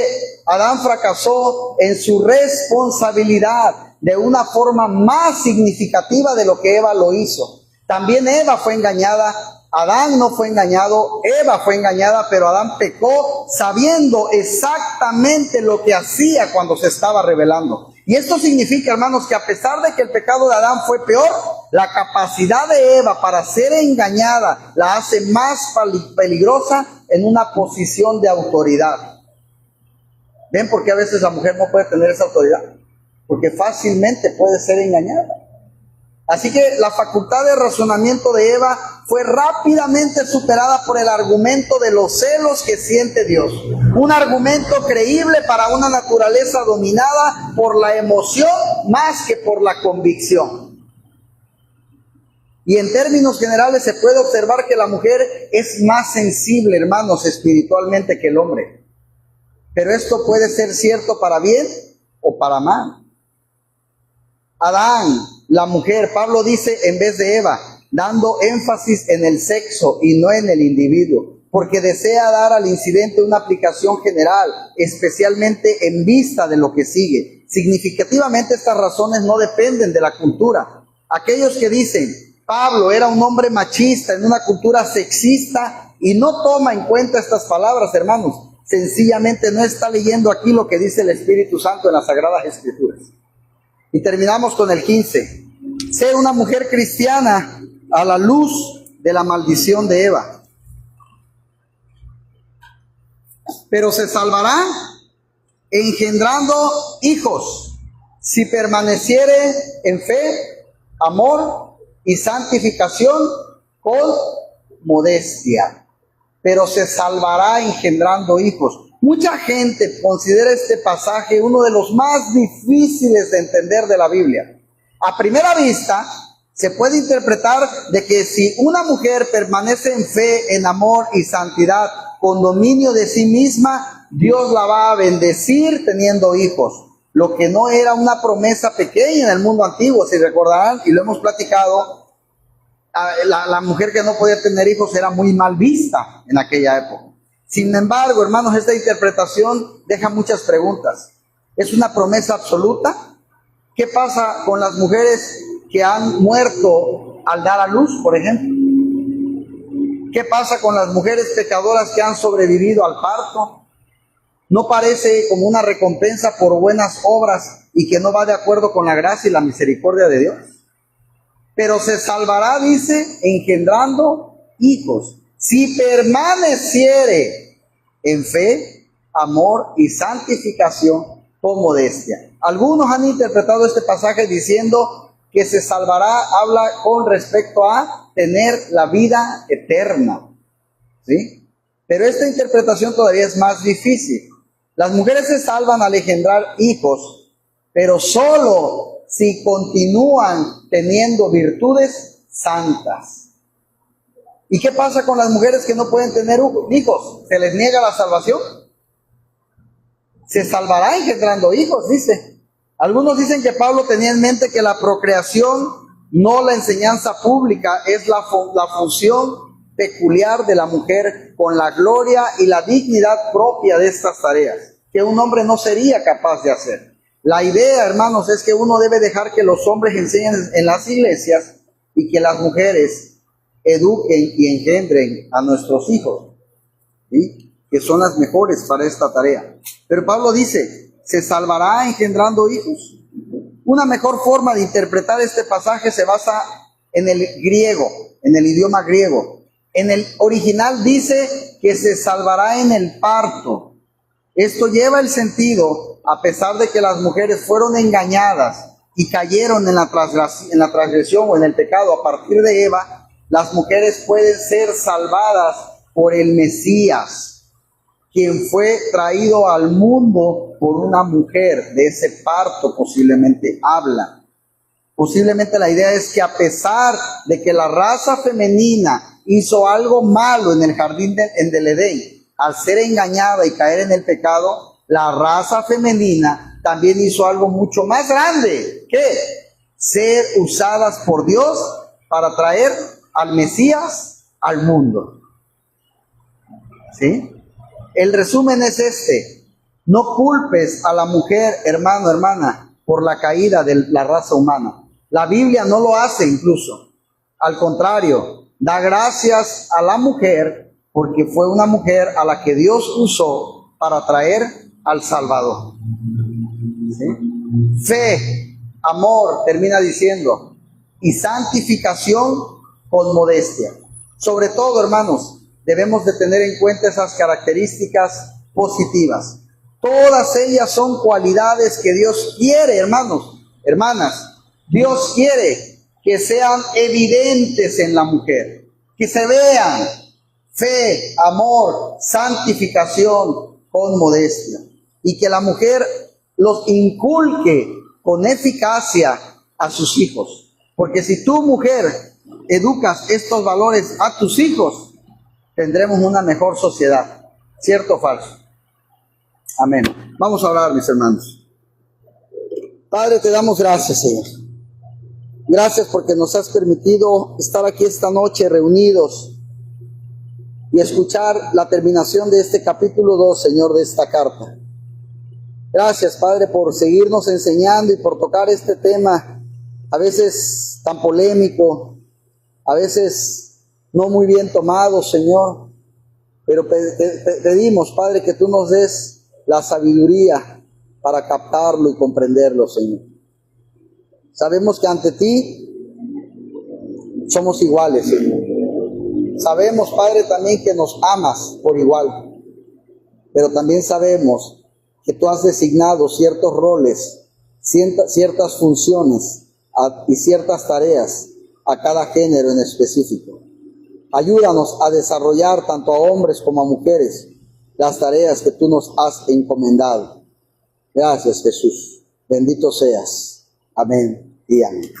Adán fracasó en su responsabilidad de una forma más significativa de lo que Eva lo hizo. También Eva fue engañada, Adán no fue engañado, Eva fue engañada, pero Adán pecó sabiendo exactamente lo que hacía cuando se estaba rebelando. Y esto significa, hermanos, que a pesar de que el pecado de Adán fue peor, la capacidad de Eva para ser engañada la hace más peligrosa en una posición de autoridad. ¿Ven por qué a veces la mujer no puede tener esa autoridad? Porque fácilmente puede ser engañada. Así que la facultad de razonamiento de Eva fue rápidamente superada por el argumento de los celos que siente Dios. Un argumento creíble para una naturaleza dominada por la emoción más que por la convicción. Y en términos generales se puede observar que la mujer es más sensible, hermanos, espiritualmente que el hombre. Pero esto puede ser cierto para bien o para mal. Adán, la mujer, Pablo dice en vez de Eva, dando énfasis en el sexo y no en el individuo, porque desea dar al incidente una aplicación general, especialmente en vista de lo que sigue. Significativamente estas razones no dependen de la cultura. Aquellos que dicen, Pablo era un hombre machista en una cultura sexista y no toma en cuenta estas palabras, hermanos, sencillamente no está leyendo aquí lo que dice el Espíritu Santo en las Sagradas Escrituras. Y terminamos con el 15. Sé una mujer cristiana a la luz de la maldición de Eva. Pero se salvará engendrando hijos, si permaneciere en fe, amor y santificación con modestia. Pero se salvará engendrando hijos. Mucha gente considera este pasaje uno de los más difíciles de entender de la Biblia. A primera vista, se puede interpretar de que si una mujer permanece en fe, en amor y santidad, con dominio de sí misma, Dios la va a bendecir teniendo hijos. Lo que no era una promesa pequeña en el mundo antiguo, si recordarán, y lo hemos platicado, la mujer que no podía tener hijos era muy mal vista en aquella época. Sin embargo, hermanos, esta interpretación deja muchas preguntas. ¿Es una promesa absoluta? ¿Qué pasa con las mujeres que han muerto al dar a luz, por ejemplo? ¿Qué pasa con las mujeres pecadoras que han sobrevivido al parto? ¿No parece como una recompensa por buenas obras y que no va de acuerdo con la gracia y la misericordia de Dios? Pero se salvará, dice, engendrando hijos, si permaneciere en fe, amor y santificación con modestia. Algunos han interpretado este pasaje diciendo que se salvará, habla con respecto a tener la vida eterna, ¿sí? Pero esta interpretación todavía es más difícil. Las mujeres se salvan al engendrar hijos, pero solo si continúan teniendo virtudes santas. ¿Y qué pasa con las mujeres que no pueden tener hijos? ¿Se les niega la salvación? Se salvará engendrando hijos, dice. Algunos dicen que Pablo tenía en mente que la procreación, no la enseñanza pública, es la función peculiar de la mujer con la gloria y la dignidad propia de estas tareas, que un hombre no sería capaz de hacer. La idea, hermanos, es que uno debe dejar que los hombres enseñen en las iglesias y que las mujeres eduquen y engendren a nuestros hijos, ¿sí? Que son las mejores para esta tarea. Pero Pablo dice, ¿se salvará engendrando hijos? Una mejor forma de interpretar este pasaje se basa en el griego, en el idioma griego. En el original dice que se salvará en el parto. Esto lleva el sentido, a pesar de que las mujeres fueron engañadas y cayeron en la transgresión o en el pecado a partir de Eva, las mujeres pueden ser salvadas por el Mesías, quien fue traído al mundo por una mujer. De ese parto posiblemente habla. Posiblemente la idea es que a pesar de que la raza femenina hizo algo malo en el jardín del Edén, al ser engañada y caer en el pecado, la raza femenina también hizo algo mucho más grande. ¿Qué? Ser usadas por Dios para traer al Mesías al mundo. ¿Sí? El resumen es este: no culpes a la mujer, hermano, hermana, por la caída de la raza humana. La Biblia no lo hace incluso. Al contrario, da gracias a la mujer porque fue una mujer a la que Dios usó para traer al Salvador. ¿Sí? Fe, amor, termina diciendo, y santificación con modestia. Sobre todo, hermanos, debemos de tener en cuenta esas características positivas. Todas ellas son cualidades que Dios quiere, hermanos, hermanas. Dios quiere que sean evidentes en la mujer, que se vean. Fe, amor, santificación con modestia. Y que la mujer los inculque con eficacia a sus hijos. Porque si tú, mujer, educas estos valores a tus hijos, tendremos una mejor sociedad. ¿Cierto o falso? Amén. Vamos a orar, mis hermanos. Padre, te damos gracias, Señor. Gracias porque nos has permitido estar aquí esta noche reunidos y escuchar la terminación de este capítulo 2, Señor, de esta carta. Gracias, Padre, por seguirnos enseñando y por tocar este tema, a veces tan polémico, a veces no muy bien tomado, Señor. Pero pedimos, Padre, que tú nos des la sabiduría para captarlo y comprenderlo, Señor. Sabemos que ante ti somos iguales, Señor. Sabemos, Padre, también que nos amas por igual, pero también sabemos que tú has designado ciertos roles, ciertas funciones y ciertas tareas a cada género en específico. Ayúdanos a desarrollar tanto a hombres como a mujeres las tareas que tú nos has encomendado. Gracias, Jesús. Bendito seas. Amén y amén.